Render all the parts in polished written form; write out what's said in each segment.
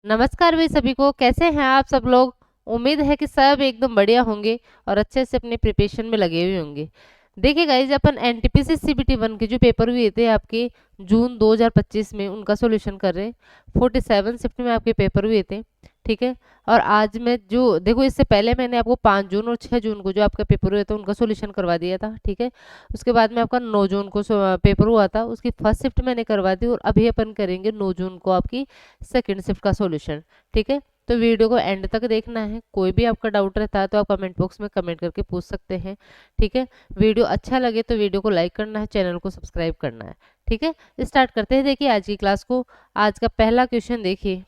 नमस्कार भाई सभी को, कैसे हैं आप सब लोग। उम्मीद है कि सब एकदम बढ़िया होंगे और अच्छे से अपने प्रिपरेशन में लगे हुए होंगे। देखिए गाइज, अपन एनटीपीसी सीबीटी 1 के जो पेपर हुए थे आपके जून 2025 में, उनका सॉल्यूशन कर रहे हैं। 47 शिफ्ट में आपके पेपर हुए थे, ठीक है। और आज मैं जो देखो, इससे पहले मैंने आपको 5 जून और 6 जून को जो आपका पेपर हुए थे उनका सॉल्यूशन करवा दिया था, ठीक है। उसके बाद में आपका 9 जून को पेपर हुआ था, उसकी फर्स्ट शिफ्ट मैंने करवा दी और अभी अपन करेंगे 9 जून को आपकी सेकंड शिफ्ट का सॉल्यूशन, ठीक है। तो वीडियो को एंड तक देखना है। कोई भी आपका डाउट रहता है तो आप कमेंट बॉक्स में कमेंट करके पूछ सकते हैं, ठीक है। वीडियो अच्छा लगे तो वीडियो को लाइक करना है, चैनल को सब्सक्राइब करना है, ठीक है। स्टार्ट करते हैं। देखिए आज की क्लास को। आज का पहला क्वेश्चन देखिए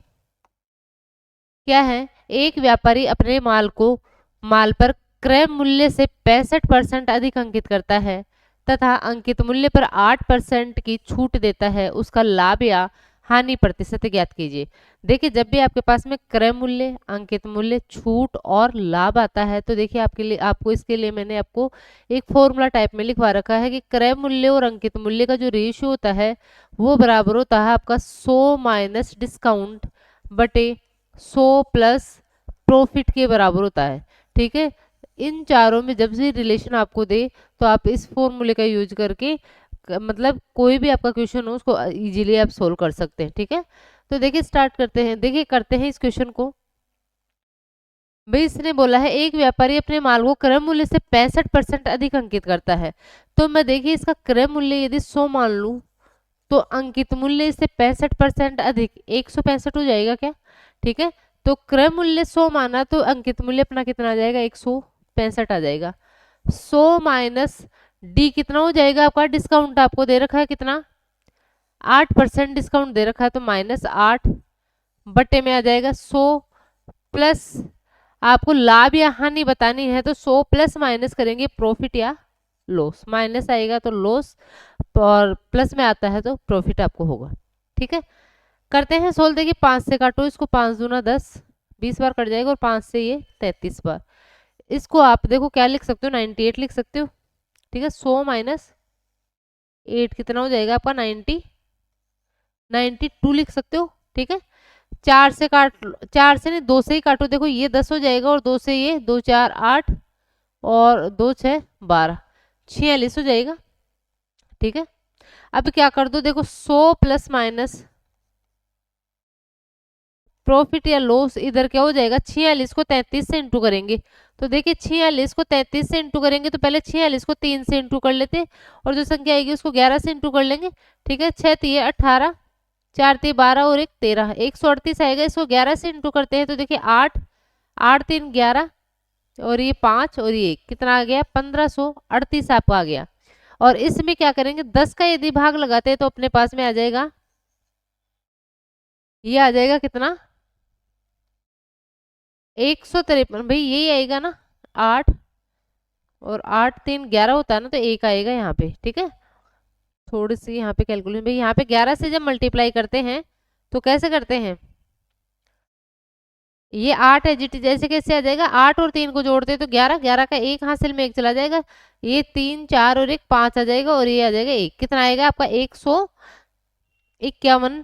क्या है। एक व्यापारी अपने माल पर क्रय मूल्य से 65% अधिक अंकित करता है तथा अंकित मूल्य पर 8% की छूट देता है। उसका लाभ या हानि प्रतिशत ज्ञात कीजिए। देखिए, जब भी आपके पास में क्रय मूल्य, अंकित मूल्य, छूट और लाभ आता है तो देखिए आपको इसके लिए मैंने आपको एक फॉर्मूला टाइप में लिखवा रखा है कि क्रय मूल्य और अंकित मूल्य का जो रेशियो होता है वो बराबर होता है आपका 100 माइनस डिस्काउंट बटे 100 प्लस प्रॉफिट के बराबर होता है, ठीक है। इन चारों में जब से रिलेशन आपको दे तो आप इस फॉर्मूले का यूज करके मतलब कोई भी आपका क्वेश्चन हो उसको इजीली आप सोल्व कर सकते हैं, ठीक है। तो देखिए स्टार्ट करते हैं। देखिए करते हैं इस क्वेश्चन को। भाई इसने बोला है एक व्यापारी अपने माल को क्रय मूल्य से 65% अधिक अंकित करता है। तो मैं देखिए इसका क्रय मूल्य यदि 100 मान लूं तो अंकित मूल्य इससे 65% अधिक 165 हो जाएगा क्या, ठीक है। तो क्रय मूल्य 100 माना तो अंकित मूल्य अपना कितना आ जाएगा, 165 आ जाएगा। 100 माइनस डी कितना हो जाएगा आपका, डिस्काउंट आपको दे रखा है कितना, 8% डिस्काउंट दे रखा है तो -8 बटे में आ जाएगा 100 प्लस आपको लाभ या हानि बतानी है तो 100 प्लस माइनस करेंगे प्रॉफिट या लॉस। माइनस आएगा तो लॉस और प्लस में आता है तो प्रॉफिट आपको होगा, ठीक है। करते हैं सोल्व। देखिए 5 से काटो इसको, 5 दूना 10, 20 बार कट जाएगा और 5 से ये 33 बार। इसको आप देखो क्या लिख सकते हो, 98 लिख सकते हो, ठीक है। 100 माइनस 8 कितना हो जाएगा आपका 92 लिख सकते हो, ठीक है। 4 से काट, 4 से नहीं 2 से ही काटो। देखो ये 10 हो जाएगा और 2 से ये 2 4 8 और 2 6 12, 46 हो जाएगा, ठीक है। अब क्या कर दो, देखो 100 प्लस माइनस प्रॉफिट या लॉस इधर क्या हो जाएगा, 46 को 33 से इंटू करेंगे। तो देखिए 46 को 33 से इंटू करेंगे तो पहले 46 को 3 से इंटू कर लेते और जो संख्या आएगी उसको 11 से इंटू कर लेंगे, ठीक है। 6 3 18, 4 3 12 और 1 13, 138 आएगा। इसको 11 से इंटू करते हैं तो देखिए 8 8 3 11 और ये 5 और ये 1 कितना आ गया, 1538 आपका आ गया। और इसमें क्या करेंगे, 10 का यदि भाग लगाते हैं तो अपने पास में आ जाएगा, ये आ जाएगा कितना, 153। भाई यही आएगा ना, 8 और 8 3 11 होता है ना तो 1 आएगा यहाँ पे, ठीक है। थोड़ी सी यहाँ पे कैलकुलेशन, भाई यहाँ पे 11 से जब मल्टीप्लाई करते हैं तो कैसे करते हैं, ये 8 है जीटी जैसे कैसे आ जाएगा, 8 और 3 को जोड़ते हैं तो 11, 11 का एक हासिल में एक चला जाएगा, ये 3 4 और 1 5 आ जाएगा और ये आ जाएगा 1, कितना आएगा आपका 151।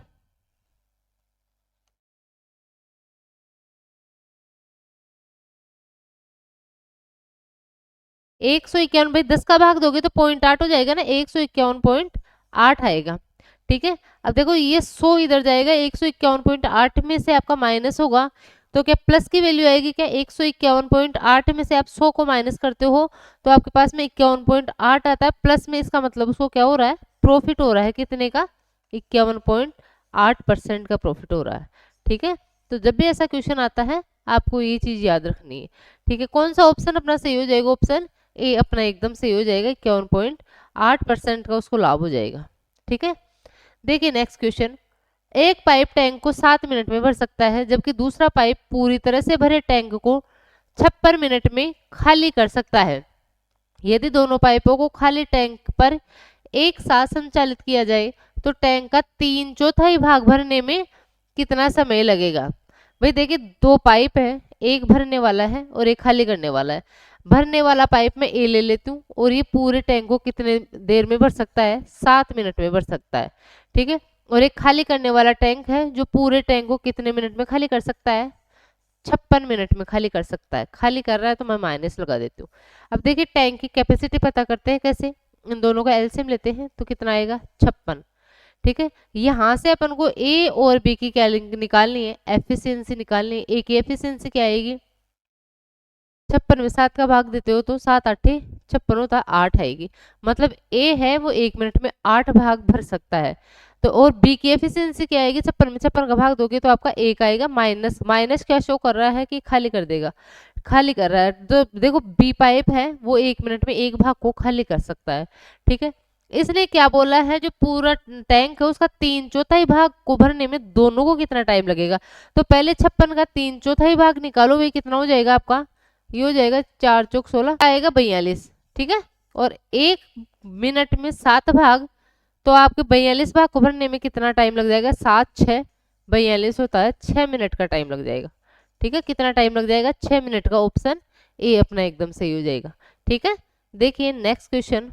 151 भाई 10 का भाग दोगे तो 0.8 हो जाएगा ना, 151.8 आएगा, ठीक है। अब देखो ये 100 इधर जाएगा, 151.8 में से आपका माइनस होगा तो क्या प्लस की वैल्यू आएगी क्या, 151.8 में से आप 100 को माइनस करते हो तो आपके पास में 51.8 आता है प्लस में। इसका मतलब उसको क्या हो रहा है, प्रॉफिट हो रहा है, कितने का, 51.8% का प्रॉफिट हो रहा है, ठीक है। तो जब भी ऐसा क्वेश्चन आता है आपको ये चीज याद रखनी है, ठीक है। कौन सा ऑप्शन अपना सही हो जाएगा, ऑप्शन ए अपना एकदम सही हो जाएगा, 51.8% का उसको लाभ हो जाएगा, ठीक है। देखिए नेक्स्ट क्वेश्चन। एक पाइप टैंक को 7 मिनट में भर सकता है जबकि दूसरा पाइप पूरी तरह से भरे टैंक को 56 मिनट में खाली कर सकता है। यदि दोनों पाइपों को खाली टैंक पर एक साथ संचालित किया जाए तो टैंक का 3/4 भाग भरने में कितना समय लगेगा। भाई देखिए दो पाइप है, एक भरने वाला है और एक खाली करने वाला है। भरने वाला पाइप में ए ले लेती हूँ और ये पूरे टैंक को कितने देर में भर सकता है, 7 मिनट में भर सकता है, ठीक है। और एक खाली करने वाला टैंक है जो पूरे टैंक को कितने मिनट में खाली कर सकता है? 56 मिनट में खाली कर सकता है। खाली कर रहा है तो मैं माइनस लगा देती हूँ। अब देखिए टैंक की कैपेसिटी पता करते हैं कैसे, इन दोनों का एलसीएम लेते हैं तो कितना आएगा? 56। ठीक है, यहाँ से अपन को ए और बी की क्या निकालनी है? एफिशिएंसी निकालनी है। ए की एफिशिएंसी क्या आएगी? 56 में 7 का भाग देते हो तो 7 आठे 56 होता 8 आएगी। मतलब ए है वो 1 मिनट में 8 भाग भर सकता है। तो और बी की एफिशिएंसी क्या आएगी? 56 में 56 का भाग दोगे तो आपका एक आएगा माइनस। माइनस क्या शो कर रहा है कि खाली कर देगा, खाली कर रहा है। तो देखो बी पाइप है वो 1 मिनट में एक भाग को खाली कर सकता है। ठीक है, इसलिए क्या बोला है, जो पूरा टैंक है उसका 3/4 भाग को भरने में दोनों को कितना टाइम लगेगा? तो पहले 56 का 3/4 भाग निकालो, वही कितना हो जाएगा आपका? ये हो जाएगा 4 चौक 16 आएगा 42। ठीक है, और 1 मिनट में 7 भाग, तो आपके 42 भाग को भरने में कितना टाइम लग जाएगा? 7 6 42 होता है, 6 मिनट का टाइम लग जाएगा। ठीक है, कितना टाइम लग जाएगा? 6 मिनट का। ऑप्शन ए अपना एकदम सही हो जाएगा। ठीक है, देखिए नेक्स्ट क्वेश्चन।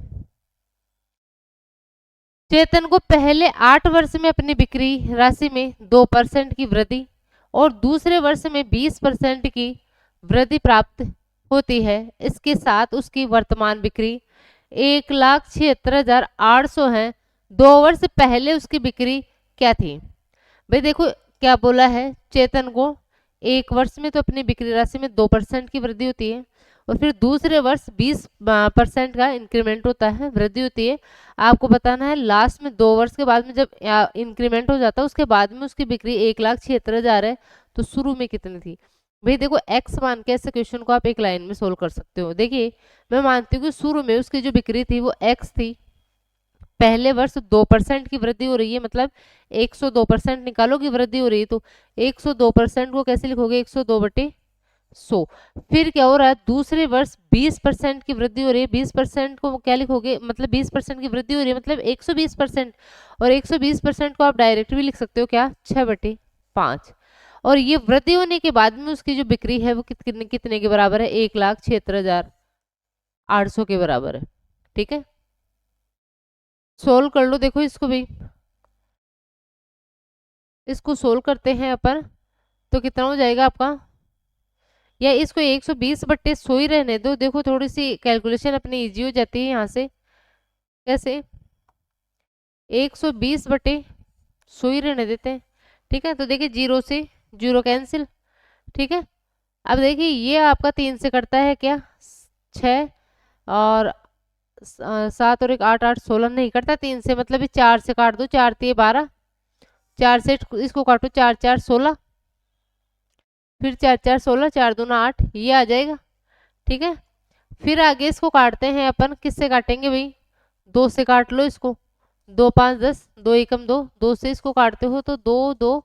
चेतन को पहले 8 वर्ष में अपनी बिक्री राशि में 2% की वृद्धि और दूसरे वर्ष में 20% की वृद्धि प्राप्त होती है। इसके साथ उसकी वर्तमान बिक्री 1,76,800 है। 2 वर्ष पहले उसकी बिक्री क्या थी? भाई देखो क्या बोला है, चेतन को 1 वर्ष में तो अपनी बिक्री राशि में 2% की वृद्धि होती है और फिर दूसरे वर्ष 20% का इंक्रीमेंट होता है, वृद्धि होती है। आपको बताना है लास्ट में 2 वर्ष के बाद में जब इंक्रीमेंट हो जाता है उसके बाद में उसकी बिक्री 1,76,000 है, तो शुरू में कितनी थी? भाई देखो एक्स मान के ऐसे क्वेश्चन को आप एक लाइन में सोल्व कर सकते हो। देखिए मैं मानती हूँ कि शुरू में उसकी जो बिक्री थी वो एक्स थी, पहले वर्ष 2% की वृद्धि हो रही है, मतलब 102% निकालो की वृद्धि हो रही है, तो 102% को कैसे लिखोगे? 102/100। फिर क्या हो रहा है, दूसरे वर्ष 20% की वृद्धि हो रही है, 20% को क्या लिखोगे? मतलब 20% की वृद्धि हो रही है मतलब 120%, और 120% को आप डायरेक्ट भी लिख सकते हो क्या? 6/5। और ये वृद्धि होने के बाद में उसकी जो बिक्री है वो कितने कितने के बराबर है? 1,76,800 के बराबर है। ठीक है, सोल्व कर लो। देखो इसको भी, इसको सोल्व करते हैं अपन, तो कितना हो जाएगा आपका? या इसको 120/100 ही रहने दो। देखो थोड़ी सी कैलकुलेशन अपनी इजी हो जाती है यहाँ से। कैसे? 120/100 ही रहने देते हैं। ठीक है, तो देखिए 0 से 0 कैंसिल। ठीक है, अब देखिए ये आपका 3 से कटता है क्या? 6 और 7 और 1 8 8 16 नहीं कटता 3 से, मतलब ये 4 से काट दो, 4 3 12, 4 से इसको काटो, 4 4 16, फिर 4 4 16, 4 दूना 8, ये आ जाएगा। ठीक है, फिर आगे इसको काटते हैं अपन, किससे काटेंगे भाई? 2 से काट लो इसको, 2 5 10, 2 एकम 2, 2 से इसको काटते हो तो 2 2,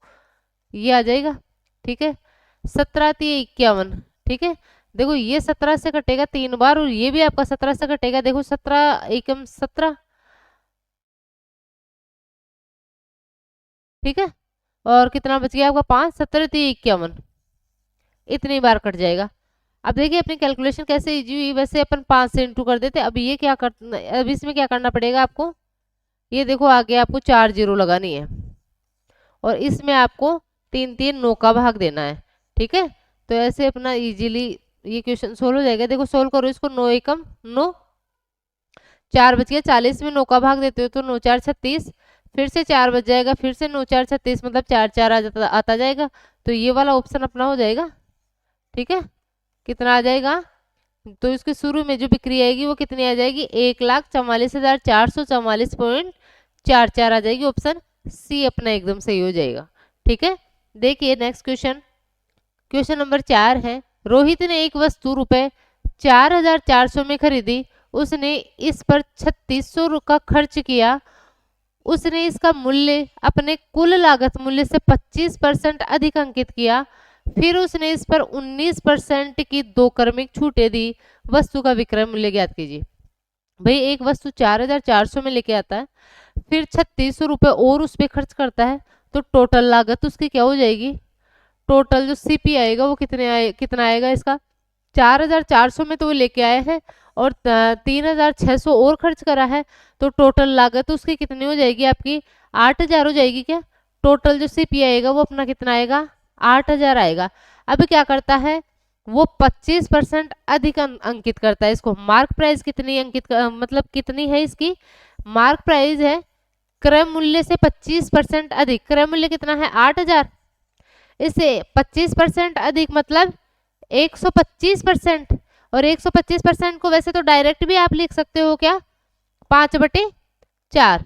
ये आ जाएगा। ठीक है, 17 3 51। ठीक है, देखो ये 17 से कटेगा 3 बार और ये भी आपका 17 से कटेगा। देखो 17 एकम 17। ठीक है, और कितना बच गया आपका? 5 17 3 51, इतनी बार कट जाएगा। अब देखिए अपनी कैलकुलेशन कैसे इजी हुई, वैसे अपन 5 से इंटू कर देते। अब ये क्या कर, अब इसमें क्या करना पड़ेगा आपको? ये देखो आगे आपको 4 0 लगानी है और इसमें आपको 3 3 9 का भाग देना है। ठीक है, तो ऐसे अपना इजीली ये क्वेश्चन सोल्व हो जाएगा। देखो सोल्व करो इसको, 9 एकम 9, 4 बच गया, 40 में 9 का भाग देते हो तो 9 4 36, फिर से 4 बच जाएगा, फिर से 9 4 36, मतलब 4 4 आता जाएगा। तो ये वाला ऑप्शन अपना हो जाएगा। ठीक है, कितना आ जाएगा? तो इसके शुरू में जो बिक्री आएगी वो कितनी आ जाएगी? 1,44,444.44 आ जाएगी। ऑप्शन सी अपना एकदम सही हो जाएगा। ठीक है, देखिए नेक्स्ट क्वेश्चन। क्वेश्चन नंबर 4 है, रोहित ने एक वस्तु रुपए 4,400 में खरीदी, उसने इस पर 3,600 का खर्च किया। उसने इसका मूल्य अपने कुल लागत मूल्य से 25% अधिक अंकित किया। फिर उसने इस पर 19% की 2 क्रमिक छूटें दी। वस्तु का विक्रय मूल्य ज्ञात कीजिए। भाई एक वस्तु 4,400 में लेके आता है, फिर 3,600 रुपये और उस पर खर्च करता है, तो टोटल लागत उसकी क्या हो जाएगी? टोटल जो सीपी आएगा वो कितना आएगा इसका? 4,400 में तो वो लेके आए हैं और 3,600 और खर्च करा है, तो टोटल लागत उसकी कितनी हो जाएगी आपकी? 8000 हो जाएगी क्या? टोटल जो सीपी आएगा वो अपना कितना आएगा? 8000 आएगा। अब क्या करता है वो 25% अधिक अंकित करता है इसको। मार्क प्राइस कितनी मतलब कितनी है इसकी? मार्क प्राइस है क्रय मूल्य से 25% अधिक। क्रय मूल्य कितना है? 8000। इसे 25% अधिक मतलब 125%। और 125% को वैसे तो डायरेक्ट भी आप लिख सकते हो क्या? 5/4।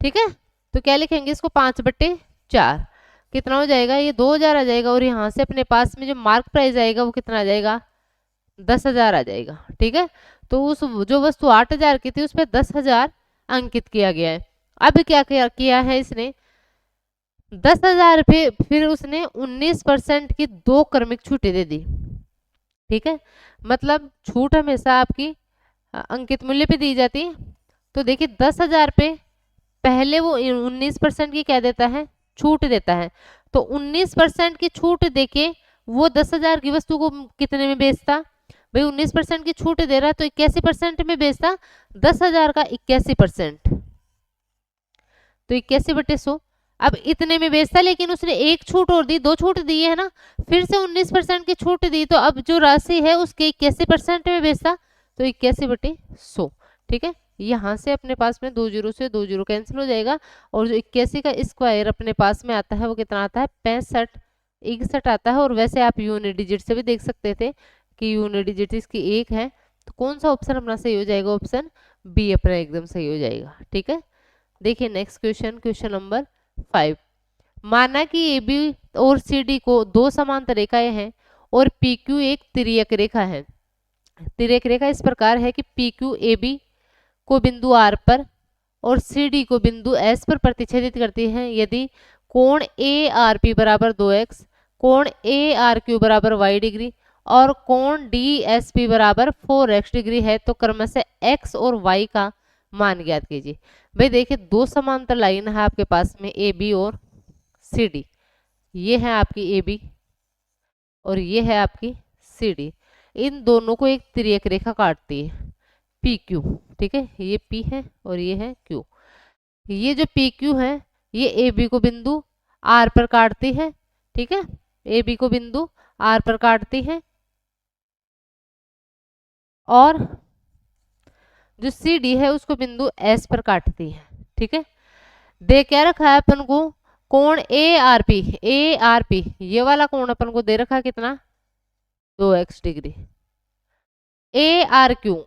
ठीक है, तो क्या लिखेंगे इसको? 5/4। कितना हो जाएगा? ये 2000 आ जाएगा। और यहाँ से अपने पास में जो मार्क प्राइस आएगा वो कितना आ जाएगा? 10,000 आ जाएगा। ठीक है, तो उस जो वस्तु 8000 की थी उस पर 10,000 अंकित किया गया है। अब क्या किया है इसने? 10,000 पे फिर उसने 19% की 2 क्रमिक छूटें दे दी। ठीक है, मतलब छूट हमेशा आपकी अंकित मूल्य पे दी जाती है। तो देखिए 10,000 पे पहले वो 19% की क्या देता है? छूट देता है। तो 19% की छूट देके वो 10,000 की वस्तु को कितने में बेचता? भाई 19% की छूट दे रहा है तो 81% में बेचता। 10,000 का 81%, तो 81/100। अब इतने में बेचता, लेकिन उसने एक छूट और दी, 2 छूट दी है ना, फिर से 19% की छूट दी, तो अब जो राशि है उसके 81% में बेचता, तो 81/100। ठीक है, यहाँ से अपने पास में 2 जीरो से 2 जीरो कैंसिल हो जाएगा। और जो 81 का स्क्वायर अपने पास में आता है वो कितना आता है? 65 आता है। और वैसे आप यूनिट डिजिट से भी देख सकते थे कि यूनिट डिजिट इसकी 1 है। तो कौन सा ऑप्शन अपना सही हो जाएगा? ऑप्शन बी अपना एकदम सही हो जाएगा। ठीक है, देखिए नेक्स्ट क्वेश्चन नंबर 5। माना कि ए बी और सी डी को 2 समांतर रेखाएं हैं और पी क्यू एक तिर्यक रेखा है। तिर्यक रेखा इस प्रकार है कि पी क्यू ए बी को बिंदु आर पर और सी डी को बिंदु एस पर प्रतिच्छेदित करती है। यदि कोण ए आर पी बराबर 2x, कोण ए आर क्यू बराबर y डिग्री और कोण डी एस पी बराबर 4x डिग्री है तो क्रमशः x और y का मान ज्ञात कीजिए। भाई देखिए 2 समांतर लाइन है आपके पास में ए बी और सी डी। ये है आपकी ए बी और ये है आपकी सी डी। इन दोनों को एक तिर्यक रेखा काटती है पी क्यू। ठीक है, ये पी है और ये है क्यू। ये जो पी क्यू है ये ए बी को बिंदु आर पर काटती है। ठीक है, ए बी को बिंदु आर पर काटती है और जो सी डी है उसको बिंदु एस पर काटती है। ठीक है, दे क्या रखा है अपन को? कोण ए आर पी, ये वाला कोण अपन को दे रखा है कितना? 2x degree. A R Q,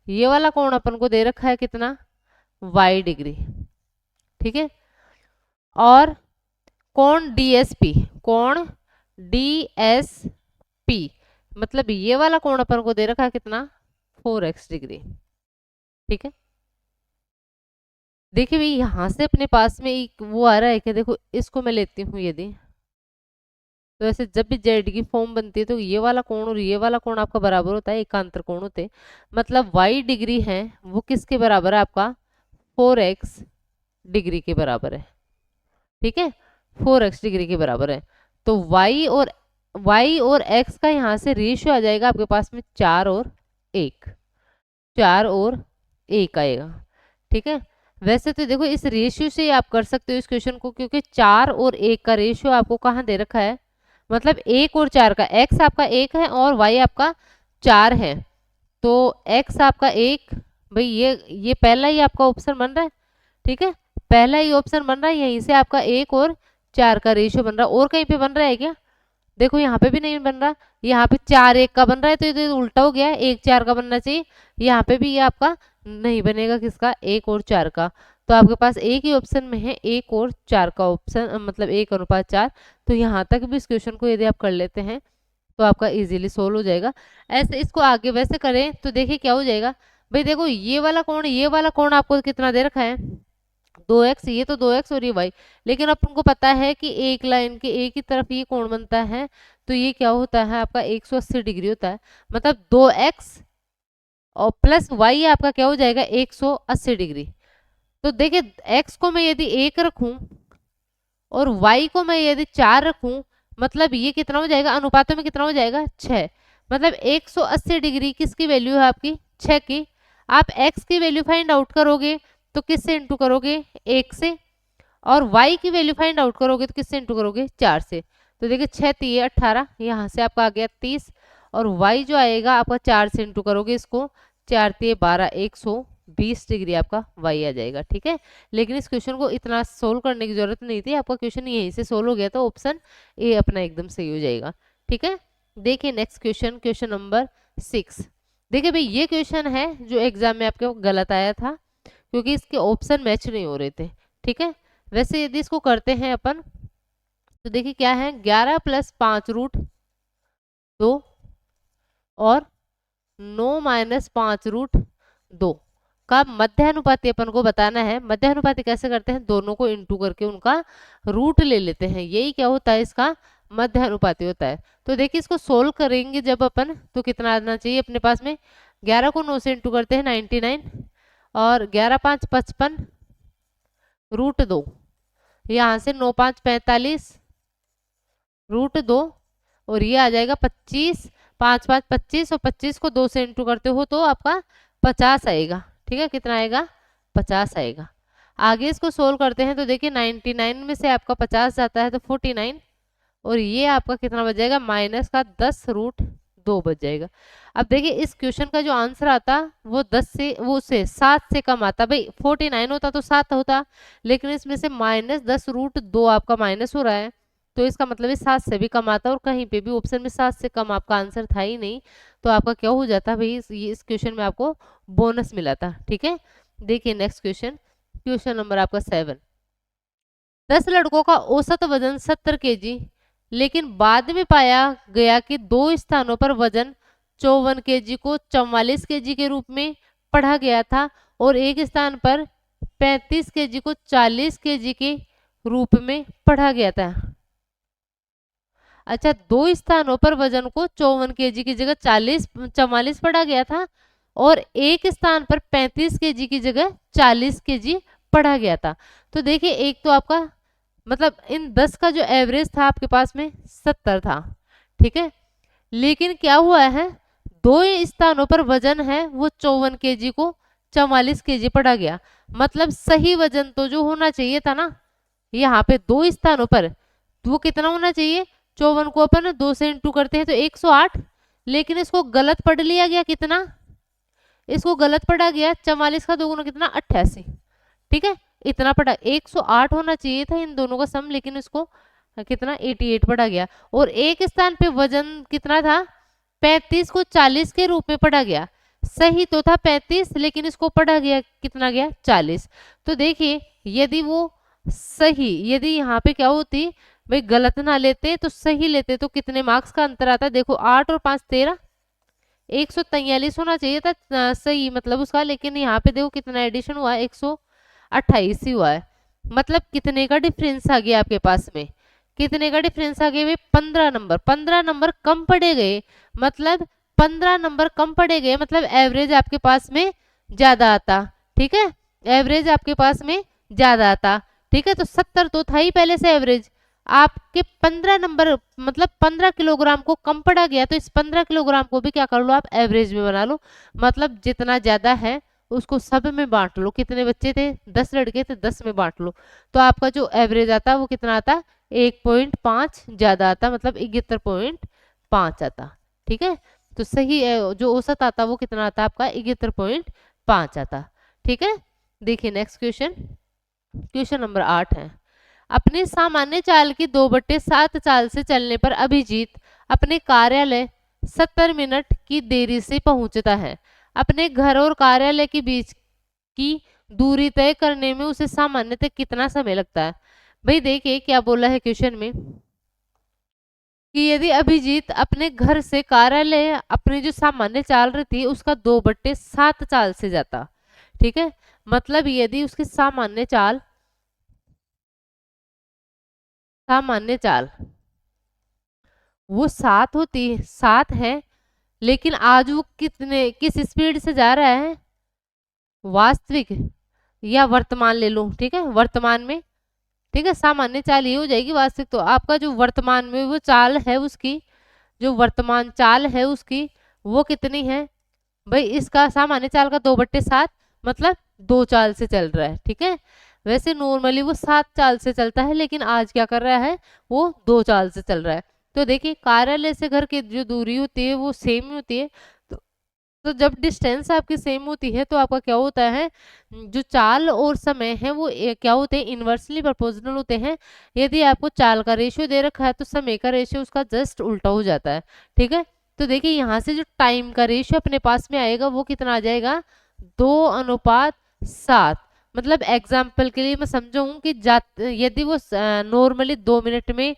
ये वाला कोण अपन को दे रखा है कितना? y degree. ठीक है, और कोण DSP, मतलब ये वाला कोण अपन को दे रखा है कितना? 4x degree. ठीक है, देखिए भाई यहां से अपने पास में एक वो आ रहा है कि देखो इसको मैं लेती हूँ यदि, तो ऐसे जब भी जेड की फॉर्म बनती है तो ये वाला कोण और ये वाला कोण आपका बराबर होता है, एकांतर कोण होते हैं। मतलब y डिग्री है वो किसके बराबर है? आपका 4x डिग्री के बराबर है। ठीक है, 4x डिग्री के बराबर है। तो y और x का यहाँ से रेशियो आ जाएगा आपके पास में 4 और 1 आएगा। ठीक है, वैसे तो देखो इस रेशियो से आप कर सकते हो इस क्वेश्चन को, क्योंकि 4 और 1 का रेशियो आपको कहाँ दे रखा है? मतलब 1 और 4 का, x आपका 1 है और y आपका 4 है। तो x आपका 1, भाई ये पहला ही आपका ऑप्शन बन रहा है। ठीक है, पहला ही ऑप्शन बन रहा है, यहीं से आपका 1 और 4 का रेशियो बन रहा है। और कहीं पे बन रहा है क्या? देखो यहाँ पे भी नहीं बन रहा, यहाँ पे 4 1 का बन रहा है, तो ये तो उल्टा हो गया, 1 4 का बनना चाहिए। यहाँ पे भी ये आपका नहीं बनेगा, किसका? 1 और 4 का। तो आपके पास एक ही ऑप्शन में है 1 और 4 का ऑप्शन, मतलब 1:4। तो यहाँ तक भी इस क्वेश्चन को यदि आप कर लेते हैं तो आपका इजीली सोल्व हो जाएगा। ऐसे इसको आगे वैसे करें तो देखिए क्या हो जाएगा। भाई देखो ये वाला कोण आपको कितना दे रखा है? 2x, ये तो 2x और ये y। लेकिन अपन को पता है कि एक लाइन के एक ही तरफ ये कोण बनता है, तो ये क्या होता है? आपका 180 डिग्री होता है। मतलब 2x और प्लस y आपका क्या हो जाएगा? 180 डिग्री। तो देखिए x को मैं यदि 1 रखूं और y को मैं यदि 4 रखूं, मतलब ये कितना हो जाएगा? अनुपातों में कितना हो जाएगा? 6। मतलब 180 डिग्री किसकी वैल्यू है? आपकी 6 की। आप x की वैल्यू फाइंड आउट करोगे तो किससे इंटू करोगे? 1 से। और y की वैल्यू फाइंड आउट करोगे तो किससे इंटू करोगे? 4 से। तो देखिए 6 3 18, यहाँ से आपका आ गया 30, और y जो आएगा आपका 4 से इंटू करोगे इसको, 4 3 12, 120 डिग्री आपका y आ जाएगा। ठीक है, लेकिन इस क्वेश्चन को इतना सोल्व करने की जरूरत नहीं थी, आपका क्वेश्चन यहीं से सोल्व हो गया, तो ऑप्शन ए अपना एकदम सही हो जाएगा। ठीक है, देखिए नेक्स्ट क्वेश्चन, क्वेश्चन नंबर 6। देखिए भाई ये क्वेश्चन है जो एग्जाम में आपके गलत आया था, क्योंकि इसके ऑप्शन मैच नहीं हो रहे थे। ठीक है, वैसे यदि इसको करते हैं अपन, तो देखिए क्या है, 11 + 5 √2 और 9 - 5 √2 का मध्यानुपाती अपन को बताना है। मध्यानुपाती कैसे करते हैं? दोनों को इंटू करके उनका रूट ले लेते हैं, यही क्या होता है, इसका मध्यानुपाती होता है। तो देखिए इसको सोल्व करेंगे जब अपन, तो कितना आना चाहिए अपने पास में? 11 को 9 से इंटू करते हैं 99, और 11 × 5 = 55 √2, यहाँ से 9 × 5 = 45 √2, और ये आ जाएगा 25, 5 × 5 = 25, और 25 को 2 से इंटू करते हो तो आपका 50 आएगा। ठीक है, कितना आएगा? 50 आएगा। आगे इसको सोल्व करते हैं तो देखिए 99 में से आपका 50 जाता है तो 49, और ये आपका कितना बच जाएगा? -10 √2 बच जाएगा। अब देखिए इस क्वेश्चन का जो आंसर आता वो 10 से, वो उससे 7 से कम आता। भाई 49 होता तो 7 होता, लेकिन इसमें से -10 √2 आपका माइनस हो रहा है, तो इसका मतलब है 7 से भी कम आता, और कहीं पे भी ऑप्शन में 7 से कम आपका आंसर था ही नहीं, तो आपका क्या हो जाता भाई, इस क्वेश्चन में आपको बोनस मिला था। ठीक है, देखिए नेक्स्ट क्वेश्चन, क्वेश्चन नंबर आपका 7। 10 लड़कों का औसत वजन 70 kg, लेकिन बाद में पाया गया कि 2 स्थानों पर वजन 54 kg को 44 kg के रूप में पढ़ा गया था, और एक स्थान पर 35 kg को 40 kg के रूप में पढ़ा गया था। अच्छा, 2 स्थानों पर वजन को 54 kg की जगह 44 पढ़ा गया था, और एक स्थान पर 35 kg की जगह 40 kg पढ़ा गया था। तो देखिए एक तो आपका मतलब इन 10 का जो एवरेज था आपके पास में 70 था। ठीक है, लेकिन क्या हुआ है, 2 स्थानों पर वजन है वो 54 kg को 44 kg पढ़ा गया, मतलब सही वजन तो जो होना चाहिए था ना, यहाँ पे 2 स्थानों पर, तो वो कितना होना चाहिए? 54 को अपन 2 से इंटू करते हैं तो 108, लेकिन इसको गलत पढ़ लिया गया। कितना इसको गलत पढ़ा गया? 44 का 2 गुना कितना? 88। ठीक है, इतना पढ़ा, 108 होना चाहिए था इन दोनों का सम, लेकिन इसको कितना 88 पढ़ा गया। और एक स्थान पे वजन कितना था? 35 को 40 के रूप में पढ़ा गया। सही तो था 35, लेकिन इसको पढ़ा गया कितना गया? 40। तो देखिए यदि वो सही, यदि यहाँ पे क्या होती भाई, गलत ना लेते तो सही लेते, तो कितने मार्क्स का अंतर आता? देखो 8 और 5 13, 143 होना चाहिए था सही मतलब उसका, लेकिन यहाँ पे देखो कितना एडिशन हुआ, 128 ही हुआ है। मतलब कितने का डिफरेंस आ गया आपके पास में? कितने का डिफरेंस आ गया? 15 नंबर। 15 नंबर कम पड़े गए, मतलब 15 नंबर कम पड़े गए, मतलब एवरेज आपके पास में ज्यादा आता। ठीक है, एवरेज आपके पास में ज्यादा आता। ठीक है, तो 70 तो था ही पहले से एवरेज, आपके 15 नंबर मतलब 15 किलोग्राम को कम पड़ा गया, तो इस 15 किलोग्राम को भी क्या कर लो आप? एवरेज में बना लो। मतलब जितना ज्यादा है उसको सब में बांट लो। कितने बच्चे थे? 10 लड़के थे, 10 में बांट लो, तो आपका जो एवरेज आता वो कितना आता? 1.5 ज्यादा आता, मतलब 71.5 आता। ठीक है, तो सही जो औसत आता वो कितना आता? आपका 71.5 आता। ठीक है, देखिए नेक्स्ट क्वेश्चन, क्वेश्चन नंबर 8 है। अपने सामान्य चाल की 2/7 चाल से चलने पर अभिजीत अपने कार्यालय 70 मिनट की देरी से पहुंचता है। अपने घर और कार्यालय के बीच की दूरी तय करने में उसे सामान्यतः कितना समय लगता है? भाई देखिए क्या बोला है क्वेश्चन में, कि यदि अभिजीत अपने घर से कार्यालय अपनी जो सामान्य चाल रही थी उसका 2/7 चाल से जाता। ठीक है, मतलब यदि उसकी सामान्य चाल वो 7 होती है, 7 है, लेकिन आज वो किस स्पीड से जा रहा है? वास्तविक या वर्तमान ले लो। ठीक है, वर्तमान में। ठीक है, सामान्य चाल ये हो जाएगी, वास्तविक तो आपका जो वर्तमान में वो चाल है उसकी, जो वर्तमान चाल है उसकी वो कितनी है? भाई इसका सामान्य चाल का 2/7 मतलब 2 चाल से चल रहा है, ठीक है। वैसे नॉर्मली वो 7 चाल से चलता है, लेकिन आज क्या कर रहा है, वो 2 चाल से चल रहा है। तो देखिए कार्यालय से घर की जो दूरी होती है वो सेम ही होती है। तो जब डिस्टेंस आपकी सेम होती है तो आपका क्या होता है, जो चाल और समय है वो क्या होते हैं, इन्वर्सली प्रोपोर्शनल होते हैं। यदि आपको चाल का रेशियो दे रखा है तो समय का रेशियो उसका जस्ट उल्टा हो जाता है, ठीक है। तो देखिए यहाँ से जो टाइम का रेशियो अपने पास में आएगा वो कितना आ जाएगा, 2:7। मतलब एग्जाम्पल के लिए मैं समझाऊं कि यदि वो नॉर्मली 2 मिनट में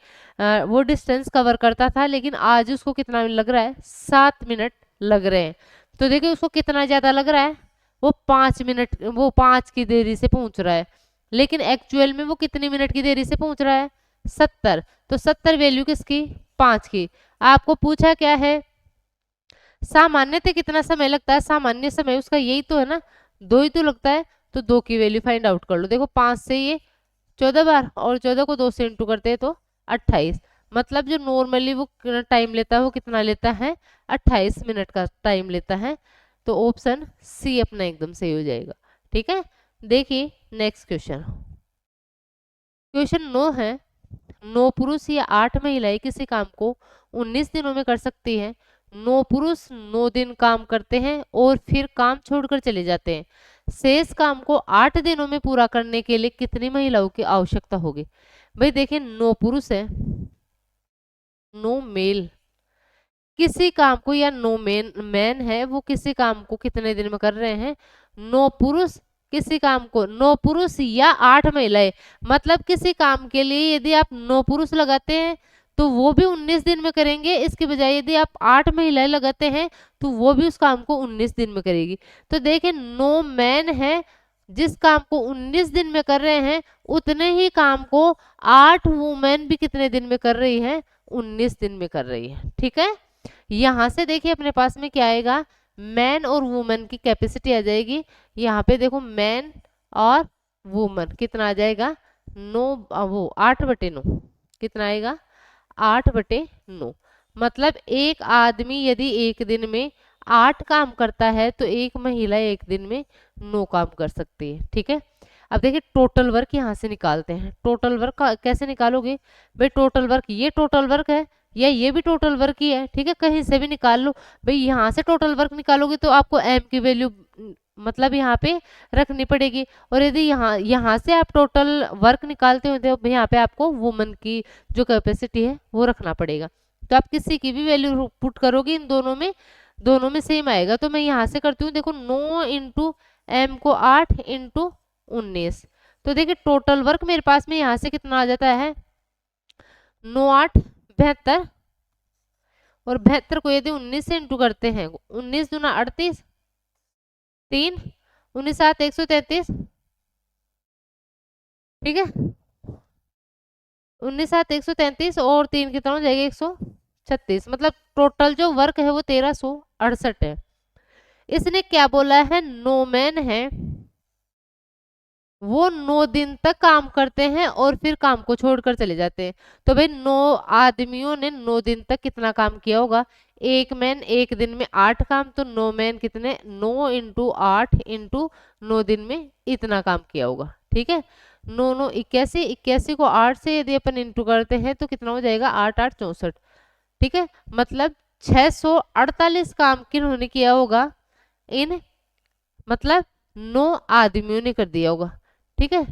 वो डिस्टेंस कवर करता था, लेकिन आज उसको कितना लग रहा है, 7 मिनट लग रहे हैं। तो देखिए उसको कितना ज्यादा लग रहा है, वो 5 मिनट, वो 5 की देरी से पहुंच रहा है। लेकिन एक्चुअल में वो कितनी मिनट की देरी से पहुंच रहा है, 70। तो 70 वैल्यू किसकी, 5 की। आपको पूछा क्या है, सामान्यतः कितना समय लगता है, सामान्य समय उसका यही तो है ना, 2 ही तो लगता है। तो 2 की वैल्यू फाइंड आउट कर लो। देखो 5 से ये 14 बार, और 14 को 2 से इंटू करते हैं तो 28। मतलब जो नॉर्मली वो टाइम लेता है वो कितना लेता है, 28 मिनट का टाइम लेता है। तो ऑप्शन सी अपना एकदम सही हो जाएगा, ठीक है। देखिए नेक्स्ट क्वेश्चन, क्वेश्चन 9 है, 9 पुरुष या 8 महिलाएं किसी काम को 19 दिनों में कर सकती है। 9 पुरुष 9 दिन काम करते हैं और फिर काम छोड़कर चले जाते हैं। शेष काम को 8 दिनों में पूरा करने के लिए कितनी महिलाओं की आवश्यकता होगी। भाई देखिए 9 पुरुष है, 9 मेल किसी काम को, या 9 मैन है वो किसी काम को कितने दिन में कर रहे हैं, 9 पुरुष किसी काम को, 9 पुरुष या 8 महिलाएं। मतलब किसी काम के लिए यदि आप 9 पुरुष लगाते हैं तो वो भी 19 दिन में करेंगे, इसके बजाय यदि आप 8 महिलाएं लगाते हैं तो वो भी उस काम को 19 दिन में करेगी। तो देखिए 9 मैन है जिस काम को 19 दिन में कर रहे हैं, उतने ही काम को 8 वुमेन भी कितने दिन में कर रही है, 19 दिन में कर रही है, ठीक है। यहाँ से देखिए अपने पास में क्या आएगा, मैन और वुमेन की कैपेसिटी आ जाएगी। यहाँ पे देखो मैन और वुमेन कितना आ जाएगा, 9, वो 8/9 कितना आएगा, 8/9। मतलब एक आदमी यदि एक दिन में 8 काम करता है तो एक महिला एक दिन में 9 काम कर सकती है, ठीक है। अब देखिए टोटल वर्क यहाँ से निकालते हैं। टोटल वर्क कैसे निकालोगे, भाई टोटल वर्क, ये टोटल वर्क है या ये भी टोटल वर्क ही है, ठीक है, कहीं से भी निकाल लो। भाई यहाँ से टोटल वर्क निकालोगे तो आपको एम की वैल्यू मतलब यहाँ पे रखनी पड़ेगी, और यदि यहाँ से आप टोटल वर्क निकालते हो तो यहाँ पे आपको वुमन की जो कैपेसिटी है वो रखना पड़ेगा। तो आप किसी की भी वैल्यू पुट करोगे इन दोनों में सेम आएगा। तो मैं यहाँ से करती हूँ, देखो 9 इंटू एम को 8 इंटू 19। तो देखिए टोटल वर्क मेरे पास में यहाँ से कितना आ जाता है, 9 8 72, और 72 को यदि 19 से इंटू करते हैं, 19 दूना 38, 3 19 7 133, ठीक है, 19 7 133 और 3 कितना हो जाएगा, 136। मतलब टोटल जो वर्क है वो 1368 है। इसने क्या बोला है, 9 मैन है वो 9 दिन तक काम करते हैं और फिर काम को छोड़कर चले जाते हैं। तो भाई 9 आदमियों ने 9 दिन तक कितना काम किया होगा, एक मैन एक दिन में 8 काम, तो 9 मैन कितने, 9 इंटू 8 इंटू 9 दिन में इतना काम किया होगा, ठीक है। 9 9 81, 81 को 8 से यदि अपन इंटू करते हैं तो कितना हो जाएगा, 8 8 64, ठीक है। मतलब 648 काम किन्होंने किया होगा, इन मतलब 9 आदमियों ने कर दिया होगा, ठीक है।